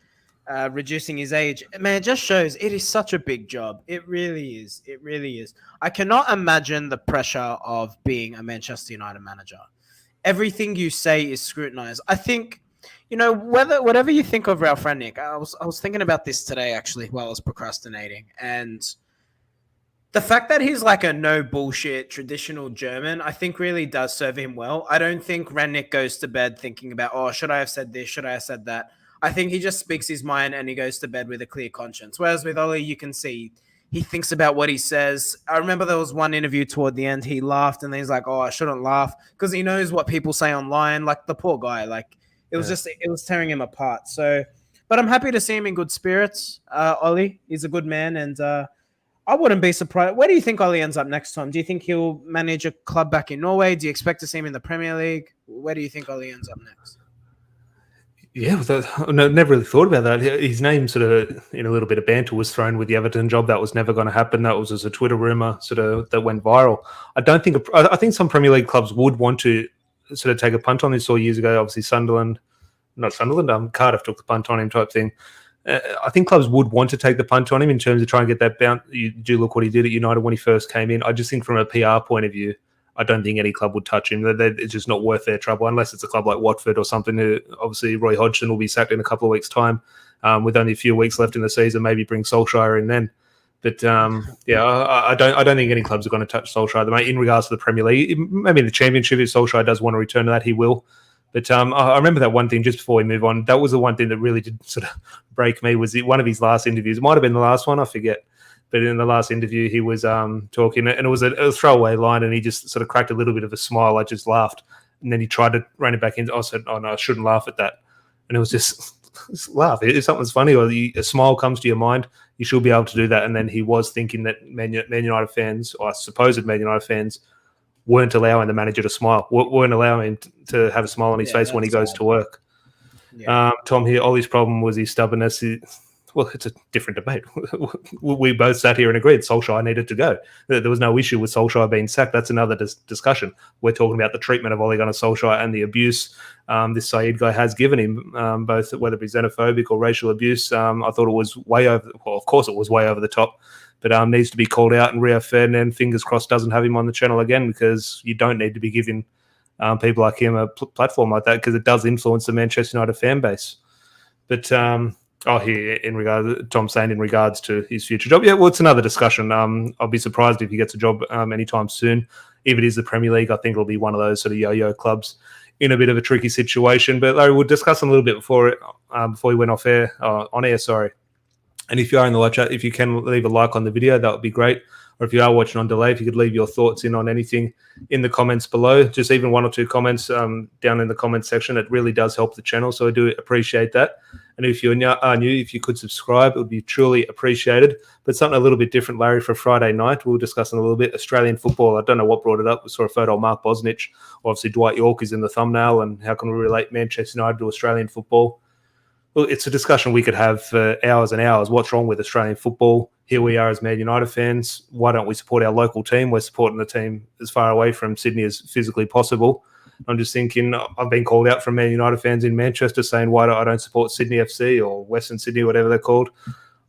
reducing his age. Man, it just shows it is such a big job. It really is. It really is. I cannot imagine the pressure of being a Manchester United manager. Everything you say is scrutinized. I think, whatever you think of Ralph Rangnick, I was thinking about this today actually while I was procrastinating, and the fact that he's like a no bullshit traditional German, I think really does serve him well. I don't think Rangnick goes to bed thinking about, oh, should I have said this? Should I have said that? I think he just speaks his mind and he goes to bed with a clear conscience. Whereas with Oli, you can see he thinks about what he says. I remember there was one interview toward the end. He laughed and then he's like, oh, I shouldn't laugh because he knows what people say online. Like the poor guy, like it was tearing him apart. So, but I'm happy to see him in good spirits. Oli, he's a good man. And I wouldn't be surprised. Where do you think Oli ends up next time? Do you think he'll manage a club back in Norway? Do you expect to see him in the Premier League? Where do you think Oli ends up next? Yeah, I never really thought about that. His name sort of, in a little bit of banter, was thrown with the Everton job. That was never going to happen. That was just a Twitter rumor sort of that went viral. I think some Premier League clubs would want to sort of take a punt on this. Saw years ago, obviously Cardiff took the punt on him type thing. I think clubs would want to take the punt on him in terms of trying to get that bounce. You do look what he did at United when he first came in. I just think from a PR point of view, I don't think any club would touch him. It's just not worth their trouble unless it's a club like Watford or something. Who, obviously, Roy Hodgson will be sacked in a couple of weeks' time with only a few weeks left in the season. Maybe bring Solskjaer in then. But I don't think any clubs are going to touch Solskjaer. In regards to the Premier League, maybe in the Championship, if Solskjaer does want to return to that, he will. But I remember that one thing just before we move on. That was the one thing that really did sort of break me. Was one of his last interviews? It might have been the last one. I forget. But in the last interview, he was talking, and it was a throwaway line, and he just sort of cracked a little bit of a smile. I just laughed, and then he tried to rein it back in. I said, "Oh no, I shouldn't laugh at that." And it was just laugh. If something's funny or a smile comes to your mind, you should be able to do that. And then he was thinking that Man United fans, or supposed Man United fans, weren't allowing the manager to smile, weren't allowing him to have a smile on his face when he goes to work. Yeah. Tom here, Ollie's problem was his stubbornness. Well, it's a different debate. We both sat here and agreed Solskjaer needed to go. There was no issue with Solskjaer being sacked. That's another discussion. We're talking about the treatment of Ole Gunnar Solskjaer and the abuse this Saeed guy has given him, both whether it be xenophobic or racial abuse. I thought it was way over. Well, of course it was way over the top, but needs to be called out. And Rio Ferdinand, fingers crossed, doesn't have him on the channel again, because you don't need to be giving people like him a platform like that, because it does influence the Manchester United fan base. But here in regards, Tom saying in regards to his future job, yeah, well, it's another discussion. I'll be surprised if he gets a job anytime soon. If it is the Premier League, I think it'll be one of those sort of yo-yo clubs in a bit of a tricky situation. But Larry, we'll discuss a little bit before we went on air. Sorry. And if you are in the live chat, if you can leave a like on the video, that would be great. Or if you are watching on delay, if you could leave your thoughts in on anything in the comments below, just even one or two comments down in the comments section, it really does help the channel. So I do appreciate that. And if you're new, if you could subscribe, it would be truly appreciated. But something a little bit different, Larry, for Friday night, we'll discuss in a little bit Australian football. I don't know what brought it up. We saw a photo of Mark Bosnich. Obviously, Dwight York is in the thumbnail. And how can we relate Manchester United to Australian football? Well, it's a discussion we could have for hours and hours. What's wrong with Australian football? Here we are as Man United fans. Why don't we support our local team? We're supporting the team as far away from Sydney as physically possible. I'm just thinking, I've been called out from Man United fans in Manchester saying why I don't support Sydney FC or Western Sydney, whatever they're called.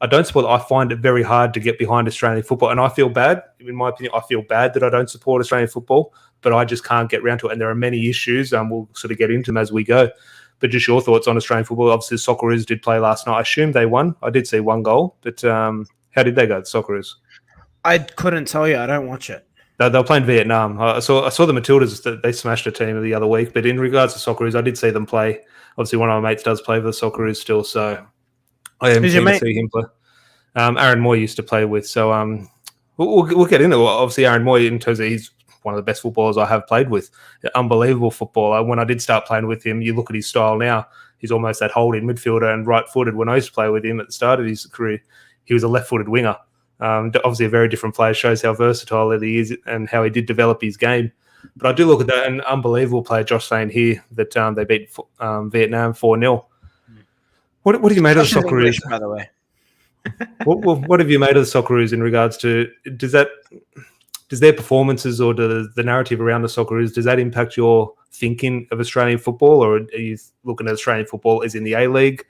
I find it very hard to get behind Australian football. And I feel bad, in my opinion, I feel bad that I don't support Australian football, but I just can't get around to it. And there are many issues, we'll sort of get into them as we go. But just your thoughts on Australian football. Obviously, the Socceroos did play last night. I assume they won. I did see one goal, but how did they go, the Socceroos? I couldn't tell you. I don't watch it. They were playing Vietnam. I saw the Matildas. They smashed a team the other week. But in regards to Socceroos, I did see them play. Obviously, one of my mates does play for the Socceroos still, so I am keen to see him play. Aaron Moyer used to play with, so we'll get into it. Obviously, Aaron Moyer, in terms of he's one of the best footballers I have played with. Unbelievable footballer. When I did start playing with him, you look at his style now, he's almost that holding midfielder and right-footed. When I used to play with him at the start of his career, he was a left-footed winger. Obviously a very different player, shows how versatile he is and how he did develop his game. But I do look at that, an unbelievable player, Josh saying here, that they beat Vietnam 4-0. What have you made of the Socceroos? By the way. what have you made of the Socceroos in regards to, does their performances or the narrative around the Socceroos, does that impact your thinking of Australian football, or are you looking at Australian football as in the A-League?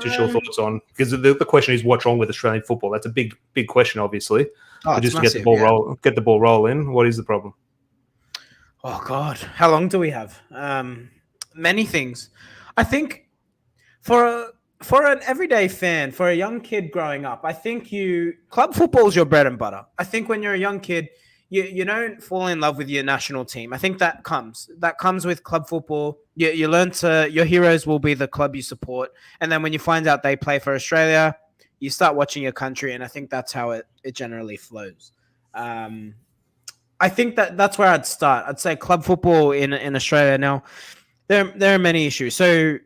Just your thoughts on, because the question is what's wrong with Australian football? That's a big question, obviously. But just to massive, get the ball rolling, what is the problem? Oh God, how long do we have? Many things. I think for an everyday fan, for a young kid growing up, I think club football is your bread and butter. I think when you're a young kid, you don't fall in love with your national team. I think that comes with club football. You learn your heroes will be the club you support, and then when you find out they play for Australia, you start watching your country, and I think that's how it generally flows. I think that's where I'd start. I'd say club football in Australia now. There are many issues. So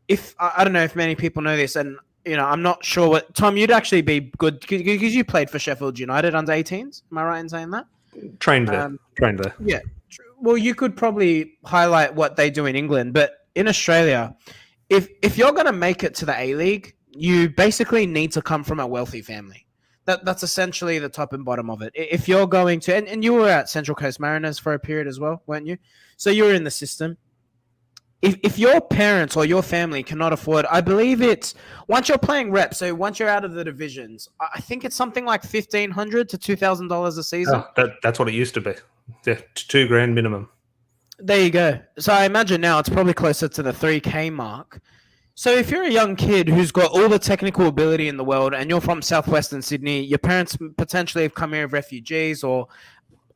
if I don't know if many people know this, and I'm not sure what Tom, you'd actually be good because you played for Sheffield United under 18s. Am I right in saying that? Trained there. Yeah. Well, you could probably highlight what they do in England, but in Australia, if you're going to make it to the A-League, you basically need to come from a wealthy family. That's essentially the top and bottom of it. If you're going to, and you were at Central Coast Mariners for a period as well, weren't you? So you were in the system. If your parents or your family cannot afford, I believe it's once you're playing rep, so once you're out of the divisions, I think it's something like $1,500 to $2,000 a season. That's what it used to be. Yeah, $2,000 minimum. There you go. So I imagine now it's probably closer to the $3,000 mark. So if you're a young kid who's got all the technical ability in the world and you're from southwestern Sydney, your parents potentially have come here as refugees or,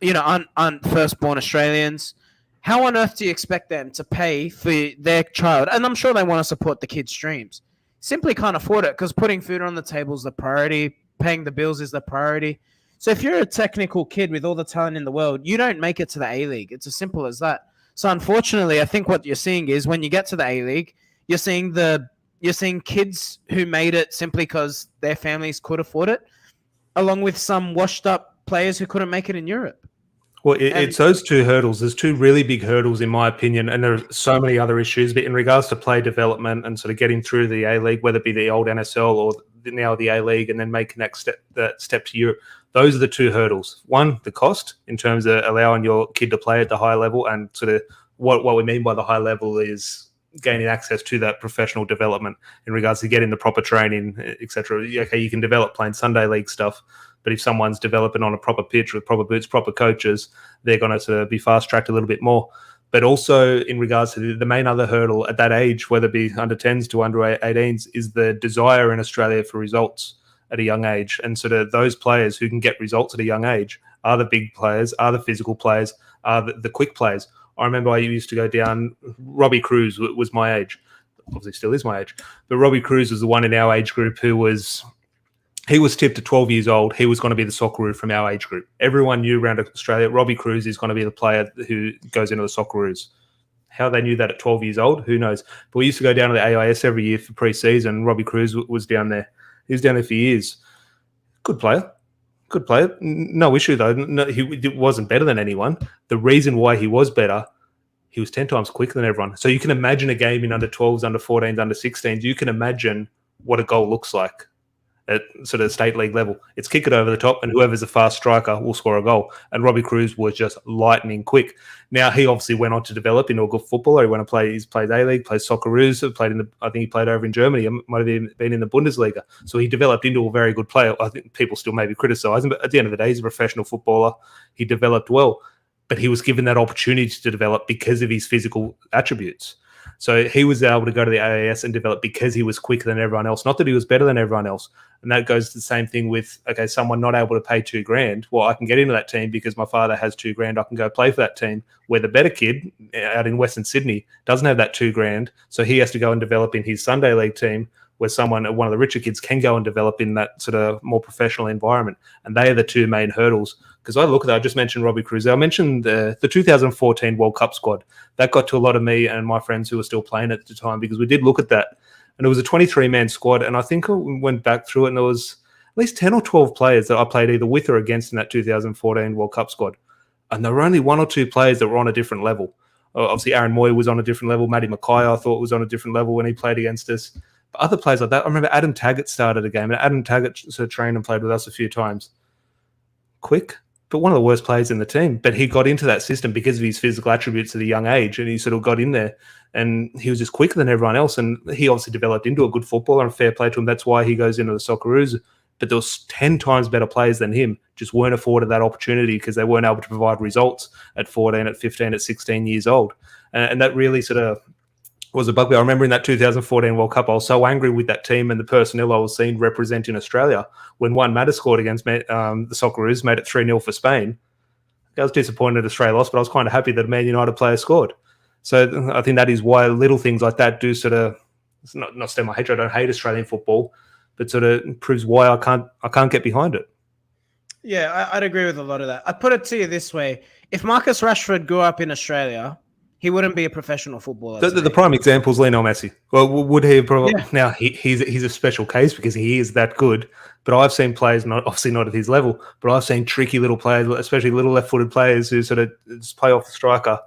aren't firstborn Australians, how on earth do you expect them to pay for their child? And I'm sure they want to support the kids' dreams. Simply can't afford it because putting food on the table is the priority. Paying the bills is the priority. So if you're a technical kid with all the talent in the world, you don't make it to the A-League. It's as simple as that. So unfortunately, I think what you're seeing is when you get to the A-League, you're seeing kids who made it simply because their families could afford it, along with some washed-up players who couldn't make it in Europe. Well, it's those two hurdles. There's two really big hurdles, in my opinion, and there are so many other issues. But in regards to play development and sort of getting through the A-League, whether it be the old NSL or now the A-League, and then make that step to Europe, those are the two hurdles. One, the cost in terms of allowing your kid to play at the high level, and sort of what we mean by the high level is gaining access to that professional development in regards to getting the proper training, etc. Okay, you can develop playing Sunday league stuff, but if someone's developing on a proper pitch with proper boots, proper coaches, they're going to be fast-tracked a little bit more. But also in regards to the main other hurdle at that age, whether it be under 10s to under 18s, is the desire in Australia for results at a young age. And sort of those players who can get results at a young age are the big players, are the physical players, are the quick players. I remember I used to go down, Robbie Cruz was my age, obviously still is my age, but Robbie Cruz was the one in our age group who was tipped at 12 years old. He was going to be the Socceroos from our age group. Everyone knew around Australia, Robbie Cruz is going to be the player who goes into the Socceroos. How they knew that at 12 years old, who knows? But we used to go down to the AIS every year for pre-season. Robbie Cruz was down there. He was down there for years. Good player. No issue, though. No, he wasn't better than anyone. The reason why he was better, he was 10 times quicker than everyone. So you can imagine a game in under 12s, under 14s, under 16s. You can imagine what a goal looks like at sort of state league level. It's kick it over the top, and whoever's a fast striker will score a goal. And Robbie Cruz was just lightning quick. Now, he obviously went on to develop into a good footballer. He went to play, he's played A-League, plays Socceroos, I think he played over in Germany. He might have even been in the Bundesliga. So he developed into a very good player. I think people still maybe criticise him, but at the end of the day, he's a professional footballer. He developed well, but he was given that opportunity to develop because of his physical attributes. So he was able to go to the AIS and develop because he was quicker than everyone else. Not that he was better than everyone else. And that goes to the same thing with, okay, someone not able to pay $2,000. Well, I can get into that team because my father has $2,000. I can go play for that team. Where the better kid out in Western Sydney doesn't have that $2,000. So he has to go and develop in his Sunday league team, where one of the richer kids can go and develop in that sort of more professional environment. And they are the two main hurdles. Because I look at that, I just mentioned Robbie Cruz. I mentioned the 2014 World Cup squad. That got to a lot of me and my friends who were still playing at the time, because we did look at that. And it was a 23-man squad. And I think I went back through it, and there was at least 10 or 12 players that I played either with or against in that 2014 World Cup squad. And there were only one or two players that were on a different level. Obviously, Aaron Moyer was on a different level. Matty Mackay, I thought, was on a different level when he played against us. But other players like that, I remember Adam Taggart started a game, and Adam Taggart sort of trained and played with us a few times. Quick, but one of the worst players in the team. But he got into that system because of his physical attributes at a young age, and he sort of got in there, and he was just quicker than everyone else, and he obviously developed into a good footballer, and fair play to him. That's why he goes into the Socceroos. But there was 10 times better players than him, just weren't afforded that opportunity because they weren't able to provide results at 14, at 15, at 16 years old. And that really sort of was a bugbear. I remember in that 2014 World Cup, I was so angry with that team and the personnel I was seeing representing Australia. When Juan Mata scored against the Socceroos, made it 3-0 for Spain. I was disappointed Australia lost, but I was kind of happy that a Man United player scored. So I think that is why little things like that do sort of, it's not stem my hatred, I don't hate Australian football, but sort of proves why I can't get behind it. Yeah, I'd agree with a lot of that. I'd put it to you this way. If Marcus Rashford grew up in Australia, he wouldn't be a professional footballer. The prime example is Lionel Messi. Well, would he probably? Yeah. Now he's a special case because he is that good. But I've seen players, obviously not at his level, but I've seen tricky little players, especially little left-footed players who sort of just play off the striker.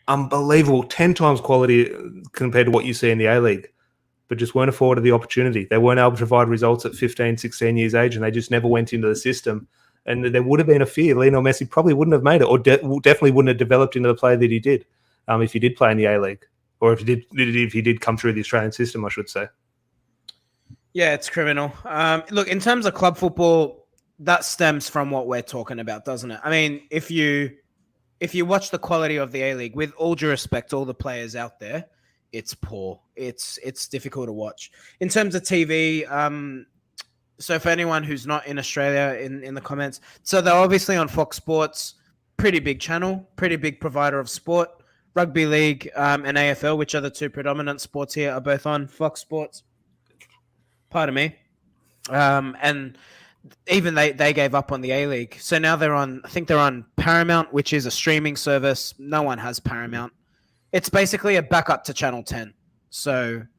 Unbelievable, 10 times quality compared to what you see in the A-League, but just weren't afforded the opportunity. They weren't able to provide results at 15, 16 years age, and they just never went into the system. And there would have been a fear Lionel Messi probably wouldn't have made it, or definitely wouldn't have developed into the player that he did. If he did play in the A-League, or if he did come through the Australian system, I should say. Yeah, it's criminal. Look, in terms of club football, that stems from what we're talking about, doesn't it? I mean, if you watch the quality of the A-League, with all due respect to all the players out there, it's poor. It's difficult to watch. In terms of TV, so for anyone who's not in Australia, in the comments, so they're obviously on Fox Sports, pretty big channel, pretty big provider of sport. Rugby League and AFL, which are the two predominant sports here, are both on Fox Sports. Pardon me. And even they gave up on the A-League. So now I think they're on Paramount, which is a streaming service. No one has Paramount. It's basically a backup to Channel 10,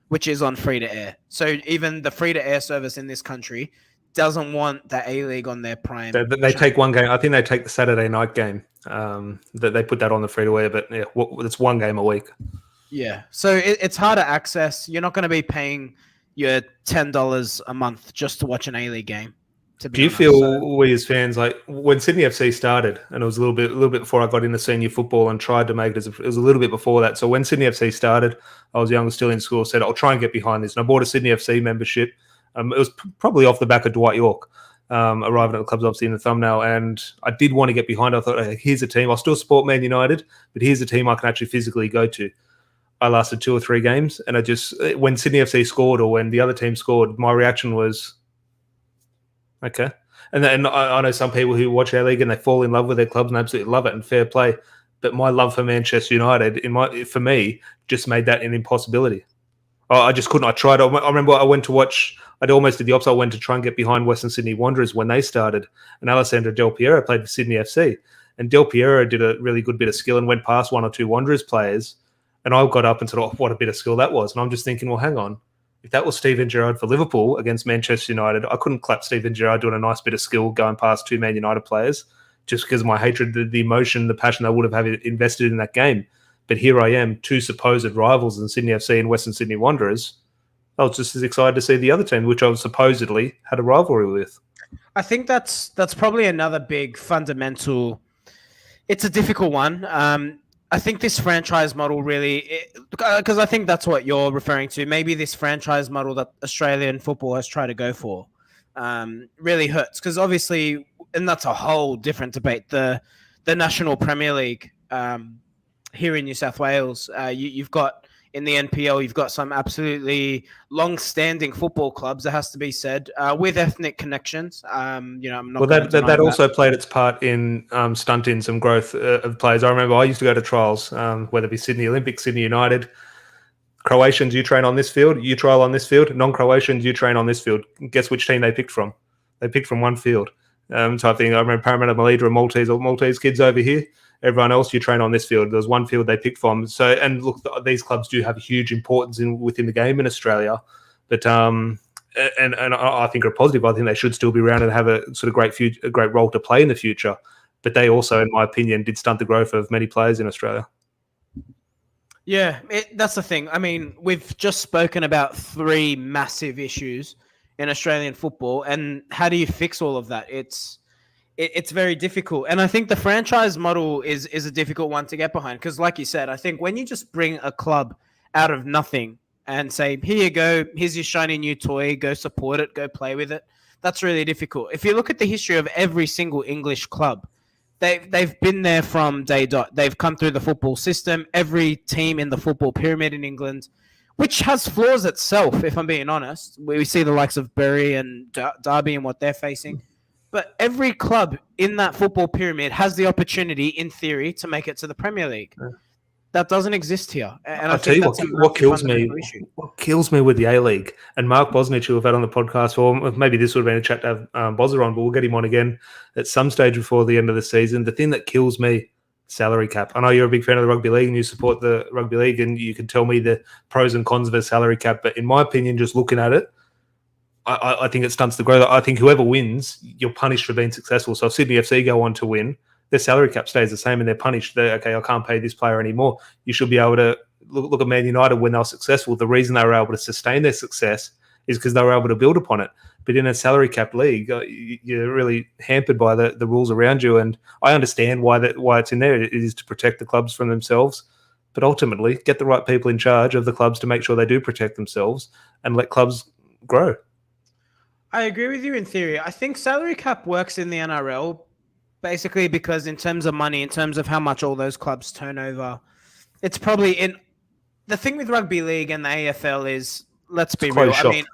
which is on free-to-air. So even the free-to-air service in this country doesn't want the A-League on their prime. They take one game. I think they take the Saturday night game. That they put that on the free-to-air, but yeah, it's one game a week. Yeah, so it's hard to access. You're not going to be paying your $10 a month just to watch an A-League game. Do you feel we as fans, like when Sydney FC started, and it was a little bit before I got into senior football and tried to make it, it was a little bit before that. So when Sydney FC started, I was young, still in school, said I'll try and get behind this, and I bought a Sydney FC membership. It was probably off the back of Dwight York. Arriving at the club's obviously in the thumbnail, and I did want to get behind. I thought, hey, here's a team. I'll still support Man United, but here's a team I can actually physically go to. I lasted 2 or 3 games, and when Sydney FC scored or when the other team scored, my reaction was, okay. And then I know some people who watch our league and they fall in love with their clubs and absolutely love it, and fair play. But my love for Manchester United, for me, just made that an impossibility. I just couldn't. I tried. I remember I went to watch. I almost did the opposite. I went to try and get behind Western Sydney Wanderers when they started. And Alessandro Del Piero played for Sydney FC. And Del Piero did a really good bit of skill and went past 1 or 2 Wanderers players. And I got up and said, oh, what a bit of skill that was. And I'm just thinking, well, hang on. If that was Steven Gerrard for Liverpool against Manchester United, I couldn't clap Steven Gerrard doing a nice bit of skill going past 2 Man United players just because of my hatred, the emotion, the passion I would have invested in that game. But here I am, 2 supposed rivals in Sydney FC and Western Sydney Wanderers. I was just as excited to see the other team, which I supposedly had a rivalry with. I think that's probably another big fundamental. It's a difficult one. I think this franchise model really, because I think that's what you're referring to. Maybe this franchise model that Australian football has tried to go for really hurts because obviously, and that's a whole different debate. The National Premier League here in New South Wales, you've got. In the NPL, you've got some absolutely long-standing football clubs, that has to be said, with ethnic connections. I'm not. Well, that also played its part in stunting some growth of players. I remember I used to go to trials, whether it be Sydney Olympic, Sydney United. Croatians, you train on this field. You trial on this field. Non-Croatians, you train on this field. Guess which team they picked from? They picked from one field. Type thing. I remember Parramatta, Melita, and Maltese kids over here. Everyone else, you train on this field. There's one field they picked from. So, and look, these clubs do have a huge importance within the game in Australia. But and I think are positive. I think they should still be around and have a sort of a great role to play in the future. But they also, in my opinion, did stunt the growth of many players in Australia. Yeah, that's the thing. I mean, we've just spoken about 3 massive issues in Australian football, and how do you fix all of that? it's very difficult. And I think the franchise model is a difficult one to get behind because, like you said, I think when you just bring a club out of nothing and say, here you go, here's your shiny new toy, go support it, go play with it, that's really difficult. If you look at the history of every single English club, they've been there from day dot. They've come through the football system. Every team in the football pyramid in England, which has flaws itself, if I'm being honest. We see the likes of Bury and Derby and what they're facing. But every club in that football pyramid has the opportunity, in theory, to make it to the Premier League. That doesn't exist here. And I'll tell you what kills me. What kills me with the A-League, and Mark Bosnich, who we've had on the podcast, or maybe this would have been a chat to have Bozza on, but we'll get him on again at some stage before the end of the season. The thing that kills me, salary cap. I know you're a big fan of the rugby league and you support the rugby league, and you can tell me the pros and cons of a salary cap. But in my opinion, just looking at it, I think it stunts the growth. I think whoever wins, you're punished for being successful. So if Sydney FC go on to win, their salary cap stays the same and they're punished. Okay, I can't pay this player anymore. You should be able to look at Man United when they were successful. The reason they were able to sustain their success is because they were able to build upon it. But in a salary cap league, you're really hampered by the rules around you. And I understand why it's in there. It is to protect the clubs from themselves. But ultimately, get the right people in charge of the clubs to make sure they do protect themselves and let clubs grow. I agree with you in theory. I think salary cap works in the NRL basically because in terms of money, in terms of how much all those clubs turn over, it's probably in the thing with rugby league and the AFL is, let's be real. I mean,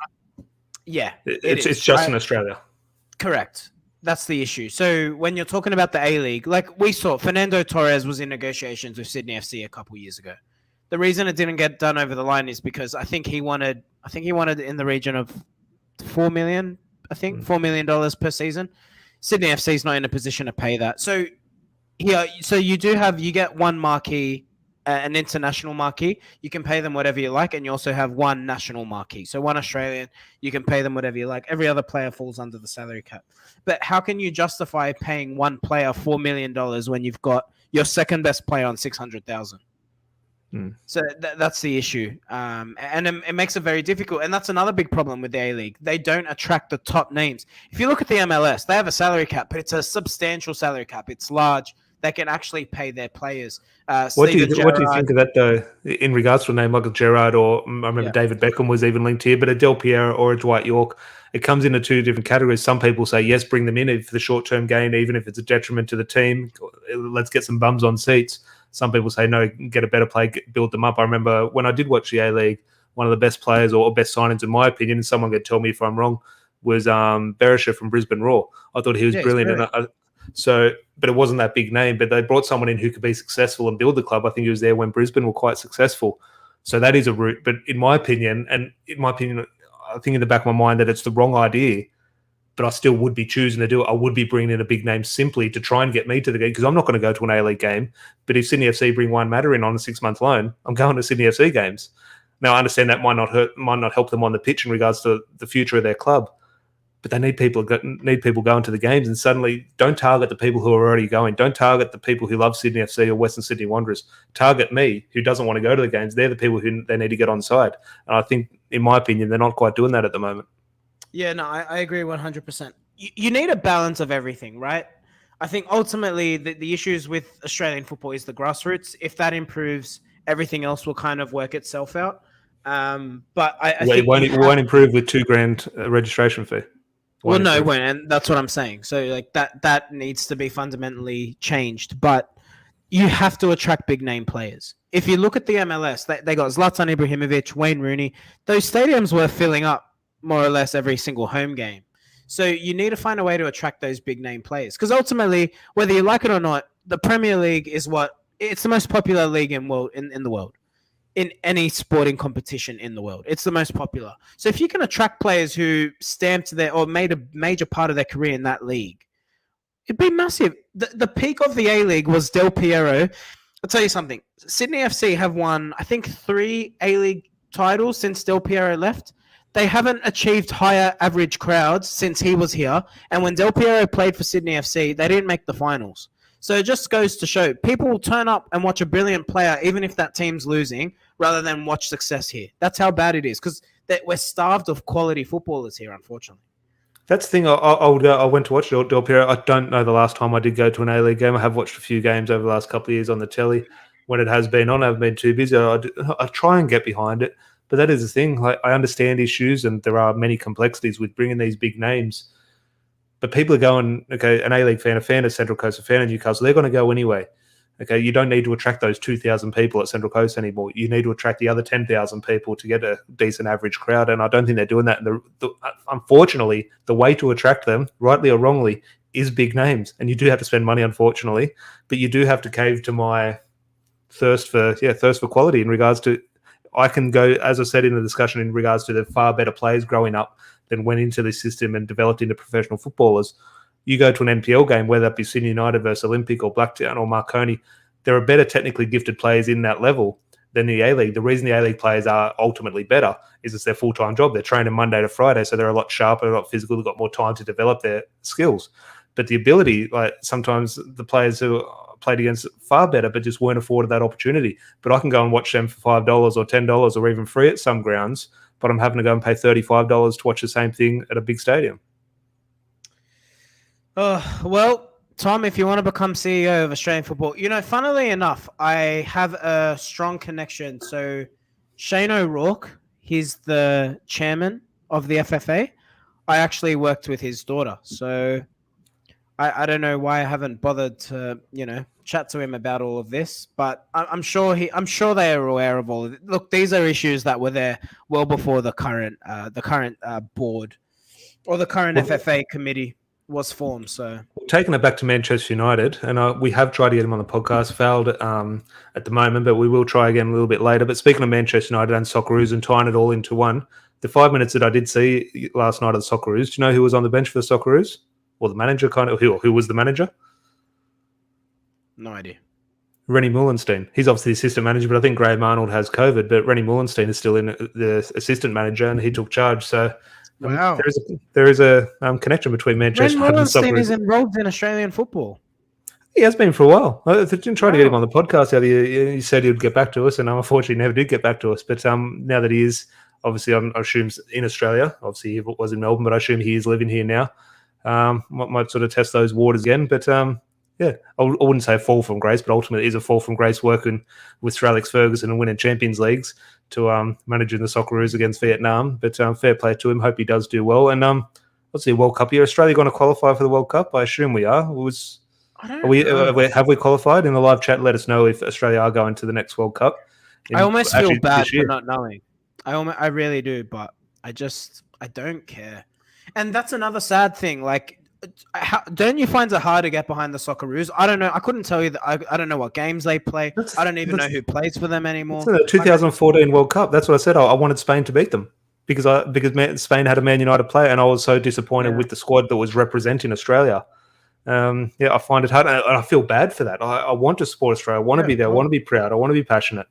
yeah, it's just in Australia. Correct. That's the issue. So when you're talking about the A-League, like we saw, Fernando Torres was in negotiations with Sydney FC a couple years ago. The reason it didn't get done over the line is because I think he wanted in the region of $4 million, $4 million per season. Sydney FC is not in a position to pay that. So you get one marquee, an international marquee. You can pay them whatever you like, and you also have one national marquee. So one Australian, you can pay them whatever you like. Every other player falls under the salary cap. But how can you justify paying one player $4 million when you've got your second best player on $600,000? So that's the issue, and it makes it very difficult. And that's another big problem with the A-League. They don't attract the top names. If you look at the MLS, they have a salary cap, but it's a substantial salary cap. It's large. They can actually pay their players. What do you think of that, though, in regards to a name like a Gerrard, or I remember David Beckham was even linked here, but a Del Piero or a Dwight York, it comes into two different categories. Some people say, yes, bring them in for the short-term gain, even if it's a detriment to the team. Let's get some bums on seats. Some people say, no, get a better play, build them up. I remember when I did watch the A-League, one of the best players or best signings, in my opinion, and someone could tell me if I'm wrong, was Berisha from Brisbane Roar. I thought he was brilliant. But it wasn't that big name. But they brought someone in who could be successful and build the club. I think he was there when Brisbane were quite successful. So that is a route. But in my opinion, I think in the back of my mind that it's the wrong idea, but I still would be choosing to do it. I would be bringing in a big name simply to try and get me to the game, because I'm not going to go to an A-League game. But if Sydney FC bring Juan Mata in on a 6-month loan, I'm going to Sydney FC games. Now, I understand that might not help them on the pitch in regards to the future of their club, but they need people going to the games. And suddenly, don't target the people who are already going. Don't target the people who love Sydney FC or Western Sydney Wanderers. Target me, who doesn't want to go to the games. They're the people who they need to get on side. And I think, in my opinion, they're not quite doing that at the moment. Yeah, no, I agree 100%. You need a balance of everything, right? I think ultimately the issues with Australian football is the grassroots. If that improves, everything else will kind of work itself out. But I think it won't improve with $2,000 registration fee. Well, no, it won't, and that's what I'm saying. So like that needs to be fundamentally changed. But you have to attract big name players. If you look at the MLS, they got Zlatan Ibrahimovic, Wayne Rooney. Those stadiums were filling up more or less every single home game. So you need to find a way to attract those big name players. Because ultimately, whether you like it or not, the Premier League is it's the most popular league in the world. In any sporting competition in the world. It's the most popular. So if you can attract players who stamped or made a major part of their career in that league, it'd be massive. The peak of the A-League was Del Piero. I'll tell you something. Sydney FC have won, I think, 3 A-League titles since Del Piero left. They haven't achieved higher average crowds since he was here. And when Del Piero played for Sydney FC, they didn't make the finals. So it just goes to show people will turn up and watch a brilliant player, even if that team's losing, rather than watch success here. That's how bad it is, because we're starved of quality footballers here, unfortunately. That's the thing. I went to watch Del Piero. I don't know the last time I did go to an A-League game. I have watched a few games over the last couple of years on the telly. When it has been on, I've been too busy. I try and get behind it. But that is the thing. Like, I understand issues, and there are many complexities with bringing these big names. But people are going, okay, an A-League fan, a fan of Central Coast, a fan of Newcastle, they're going to go anyway. Okay, you don't need to attract those 2,000 people at Central Coast anymore. You need to attract the other 10,000 people to get a decent average crowd, and I don't think they're doing that. And unfortunately, the way to attract them, rightly or wrongly, is big names, and you do have to spend money, unfortunately, but you do have to cave to my thirst for quality in regards to. I can go, as I said in the discussion, in regards to the far better players growing up than went into this system and developed into professional footballers. You go to an NPL game, whether that be Sydney United versus Olympic or Blacktown or Marconi, there are better technically gifted players in that level than the A-League. The reason the A-League players are ultimately better is it's their full-time job. They're training Monday to Friday, so they're a lot sharper, a lot physical, they've got more time to develop their skills. But the ability, like sometimes the players who played against far better but just weren't afforded that opportunity. But I can go and watch them for $5 or $10 or even free at some grounds, but I'm having to go and pay $35 to watch the same thing at a big stadium. Well, Tom, if you want to become CEO of Australian football, funnily enough, I have a strong connection. So Shane O'Rourke, he's the chairman of the FFA. I actually worked with his daughter. So I don't know why I haven't bothered to, chat to him about all of this, but I'm sure they are aware of all of it. Look, these are issues that were there well before the current board or the current FFA committee was formed. So taking it back to Manchester United, and we have tried to get him on the podcast, failed at the moment, but we will try again a little bit later. But speaking of Manchester United and Socceroos and tying it all into one, the 5 minutes that I did see last night of the Socceroos, do you know who was on the bench for the Socceroos? Or the manager, who was the manager? No idea. Rennie Mullenstein. He's obviously the assistant manager, but I think Graham Arnold has COVID, but Rennie Mullenstein is still in the assistant manager, and he took charge. So wow. there is a connection between Manchester United and Socceroos. Mullenstein is involved in Australian football. He has been for a while. I didn't try to get him on the podcast the other year. He said he would get back to us, and unfortunately never did get back to us. But now that he is, obviously, I assume in Australia, obviously he was in Melbourne, but I assume he is living here now. Might sort of test those waters again. But I wouldn't say a fall from grace, but ultimately it is a fall from grace working with Sir Alex Ferguson and winning Champions Leagues to managing the Socceroos against Vietnam. But fair play to him. Hope he does do well. And let's see, World Cup year. Australia going to qualify for the World Cup? I assume we are. Have we qualified? In the live chat, let us know if Australia are going to the next World Cup. I almost feel bad for not knowing. I really do, but I don't care. And that's another sad thing. Like, don't you find it hard to get behind the Socceroos? I don't know. I couldn't tell you that. I don't know what games they play. I don't even know who plays for them anymore. The 2014 World Cup. That's what I said. I wanted Spain to beat them because Spain had a Man United player, and I was so disappointed with the squad that was representing Australia. I find it hard, and I feel bad for that. I want to support Australia. I want to be there. I want to be proud. I want to be passionate.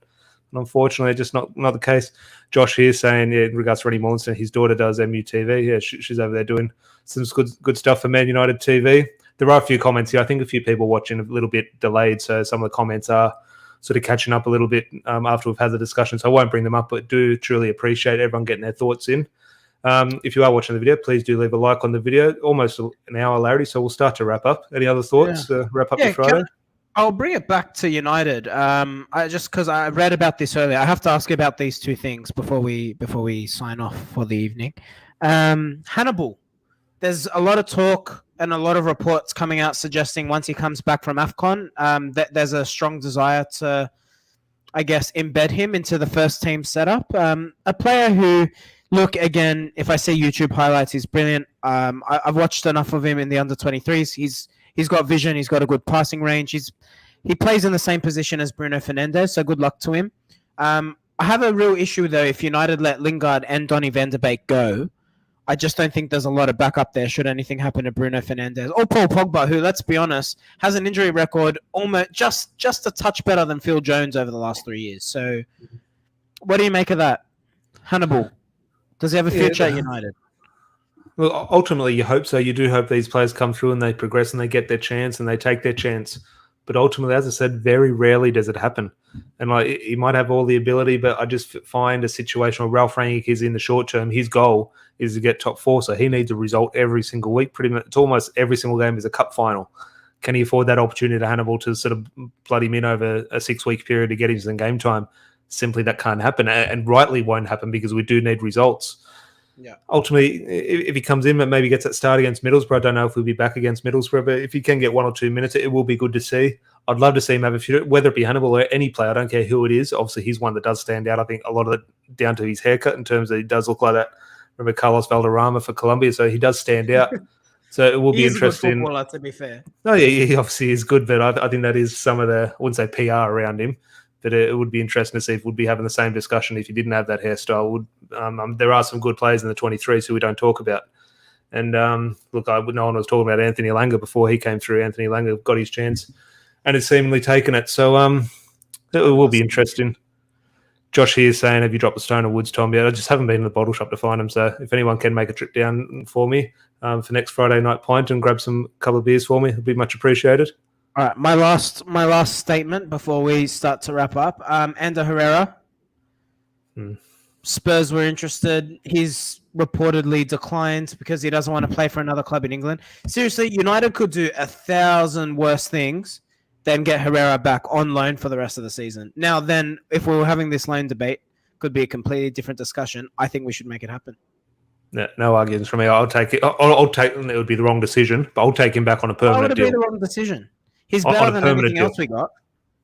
And unfortunately, just not the case. Josh here saying, in regards to Rennie Mullenstein, his daughter does MUTV. Yeah, she's over there doing some good stuff for Man United TV. There are a few comments here. I think a few people watching a little bit delayed, so some of the comments are sort of catching up a little bit after we've had the discussion. So I won't bring them up, but do truly appreciate everyone getting their thoughts in. If you are watching the video, please do leave a like on the video. Almost an hour, Larry, so we'll start to wrap up. Any other thoughts to wrap up the Friday? I'll bring it back to United. Because I read about this earlier. I have to ask about these two things before we sign off for the evening. Hannibal. There's a lot of talk and a lot of reports coming out suggesting once he comes back from AFCON, that there's a strong desire to, I guess, embed him into the first team setup. A player who, look, again, if I say YouTube highlights, he's brilliant. I've watched enough of him in the under-23s. He's got vision. He's got a good passing range. He plays in the same position as Bruno Fernandez, so good luck to him. I have a real issue, though, if United let Lingard and Donny van de Beek go. I just don't think there's a lot of backup there should anything happen to Bruno Fernandez. Or Paul Pogba, who, let's be honest, has an injury record almost just a touch better than Phil Jones over the last 3 years. So what do you make of that? Hannibal, does he have a future at United? Well, ultimately, you hope so. You do hope these players come through and they progress and they get their chance and they take their chance. But ultimately, as I said, very rarely does it happen. And like he might have all the ability, but I just find a situation where Ralph Rangnick is in the short term. His goal is to get top 4, so he needs a result every single week. Pretty much, it's almost every single game is a cup final. Can he afford that opportunity to Hannibal to sort of blood him in over a 6-week period to get him some game time? Simply that can't happen, and rightly won't happen because we do need results. Yeah. Ultimately, if he comes in and maybe gets that start against Middlesbrough, I don't know if we'll be back against Middlesbrough, but if he can get 1 or 2 minutes, it will be good to see. I'd love to see him have a few, whether it be Hannibal or any player. I don't care who it is. Obviously, he's one that does stand out. I think a lot of it down to his haircut in terms of he does look like that. Remember Carlos Valderrama for Colombia, so he does stand out. So it will be interesting. He's a good footballer, to be fair. No, yeah, he obviously is good, but I think that is some of the, I wouldn't say PR around him, but it would be interesting to see if we'd be having the same discussion if he didn't have that hairstyle. There are some good players in the 23s who we don't talk about. And look, no one was talking about Anthony Elanga before he came through. Anthony Elanga got his chance and has seemingly taken it. So it will be interesting. Josh here is saying, have you dropped the Stone or Woods, Tom? Yeah, I just haven't been in the bottle shop to find them. So if anyone can make a trip down for me for next Friday night pint and grab some couple of beers for me, it'd be much appreciated. All right, my last statement before we start to wrap up. Ander Herrera. Spurs were interested. He's reportedly declined because he doesn't want to play for another club in England. Seriously, United could do 1,000 worse things than get Herrera back on loan for the rest of the season. Now, then, if we were having this loan debate, could be a completely different discussion. I think we should make it happen. No arguments from me. I'll take it. I'll take it. It would be the wrong decision, but I'll take him back on a permanent deal. Why would it be the wrong decision? He's better than anything else we got.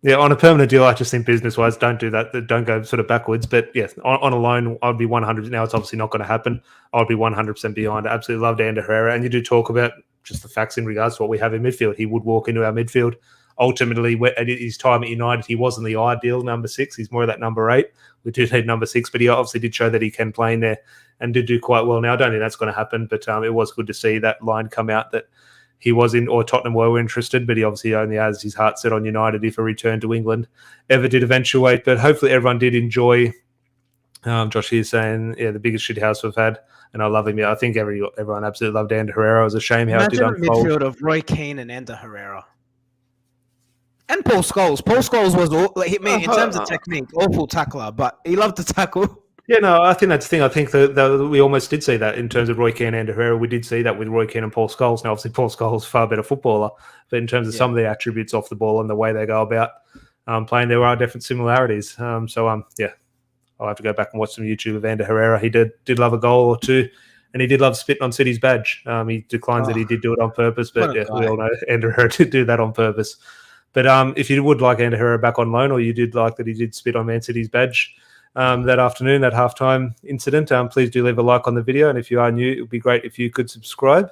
Yeah, on a permanent deal, I just think business-wise, don't do that. Don't go sort of backwards. But yes, on a loan, I'd be 100. Now it's obviously not going to happen. I'd be 100% behind. I absolutely loved Ander Herrera, and you do talk about just the facts in regards to what we have in midfield. He would walk into our midfield. Ultimately, at his time at United, he wasn't the ideal number 6. He's more of that number 8. We do need number 6, but he obviously did show that he can play in there and did do quite well. Now, I don't think that's going to happen, but it was good to see that line come out that he was in, or Tottenham were interested, but he obviously only has his heart set on United if a return to England ever did eventuate. But hopefully everyone did enjoy. Josh here saying, yeah, the biggest shit house we've had, and I love him. Yeah, I think everyone absolutely loved Ander Herrera. It was a shame how it did unfold. Midfield of Roy Keane and Ander Herrera. And Paul Scholes. Paul Scholes was, in terms of technique, awful tackler, but he loved to tackle. Yeah, no, I think that's the thing. I think that we almost did see that in terms of Roy Keane and Herrera. We did see that with Roy Keane and Paul Scholes. Now, obviously, Paul Scholes is a far better footballer, but in terms of some of the attributes off the ball and the way they go about playing, there are different similarities. Yeah, I'll have to go back and watch some YouTube of Ander Herrera. He did love a goal or two, and he did love spitting on City's badge. He declines that he did do it on purpose, but yeah, we all know Ander Herrera did do that on purpose. But if you would like Ander Herrera back on loan, or you did like that he did spit on Man City's badge that afternoon, that halftime incident, please do leave a like on the video. And if you are new, it would be great if you could subscribe.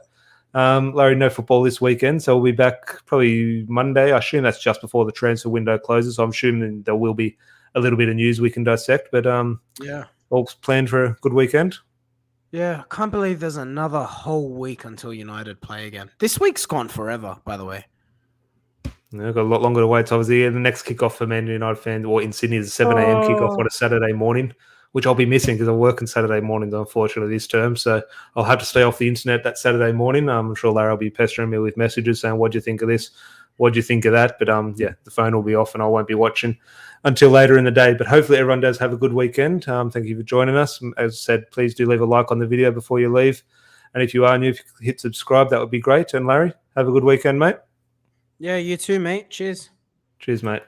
Larry, no football this weekend, so we'll be back probably Monday. I assume that's just before the transfer window closes, so I'm assuming there will be a little bit of news we can dissect. But all planned for a good weekend. Yeah, I can't believe there's another whole week until United play again. This week's gone forever, by the way. Yeah, got a lot longer to wait. So obviously, the next kickoff for Man United fans, or in Sydney, is a 7 a.m. kickoff on a Saturday morning, which I'll be missing because I'm working Saturday mornings, unfortunately, this term. So I'll have to stay off the internet that Saturday morning. I'm sure Larry will be pestering me with messages saying, what do you think of this? What do you think of that? But yeah, the phone will be off and I won't be watching until later in the day. But hopefully everyone does have a good weekend. Thank you for joining us. As I said, please do leave a like on the video before you leave. And if you are new, if you could hit subscribe, that would be great. And Larry, have a good weekend, mate. Yeah, you too, mate. Cheers. Cheers, mate.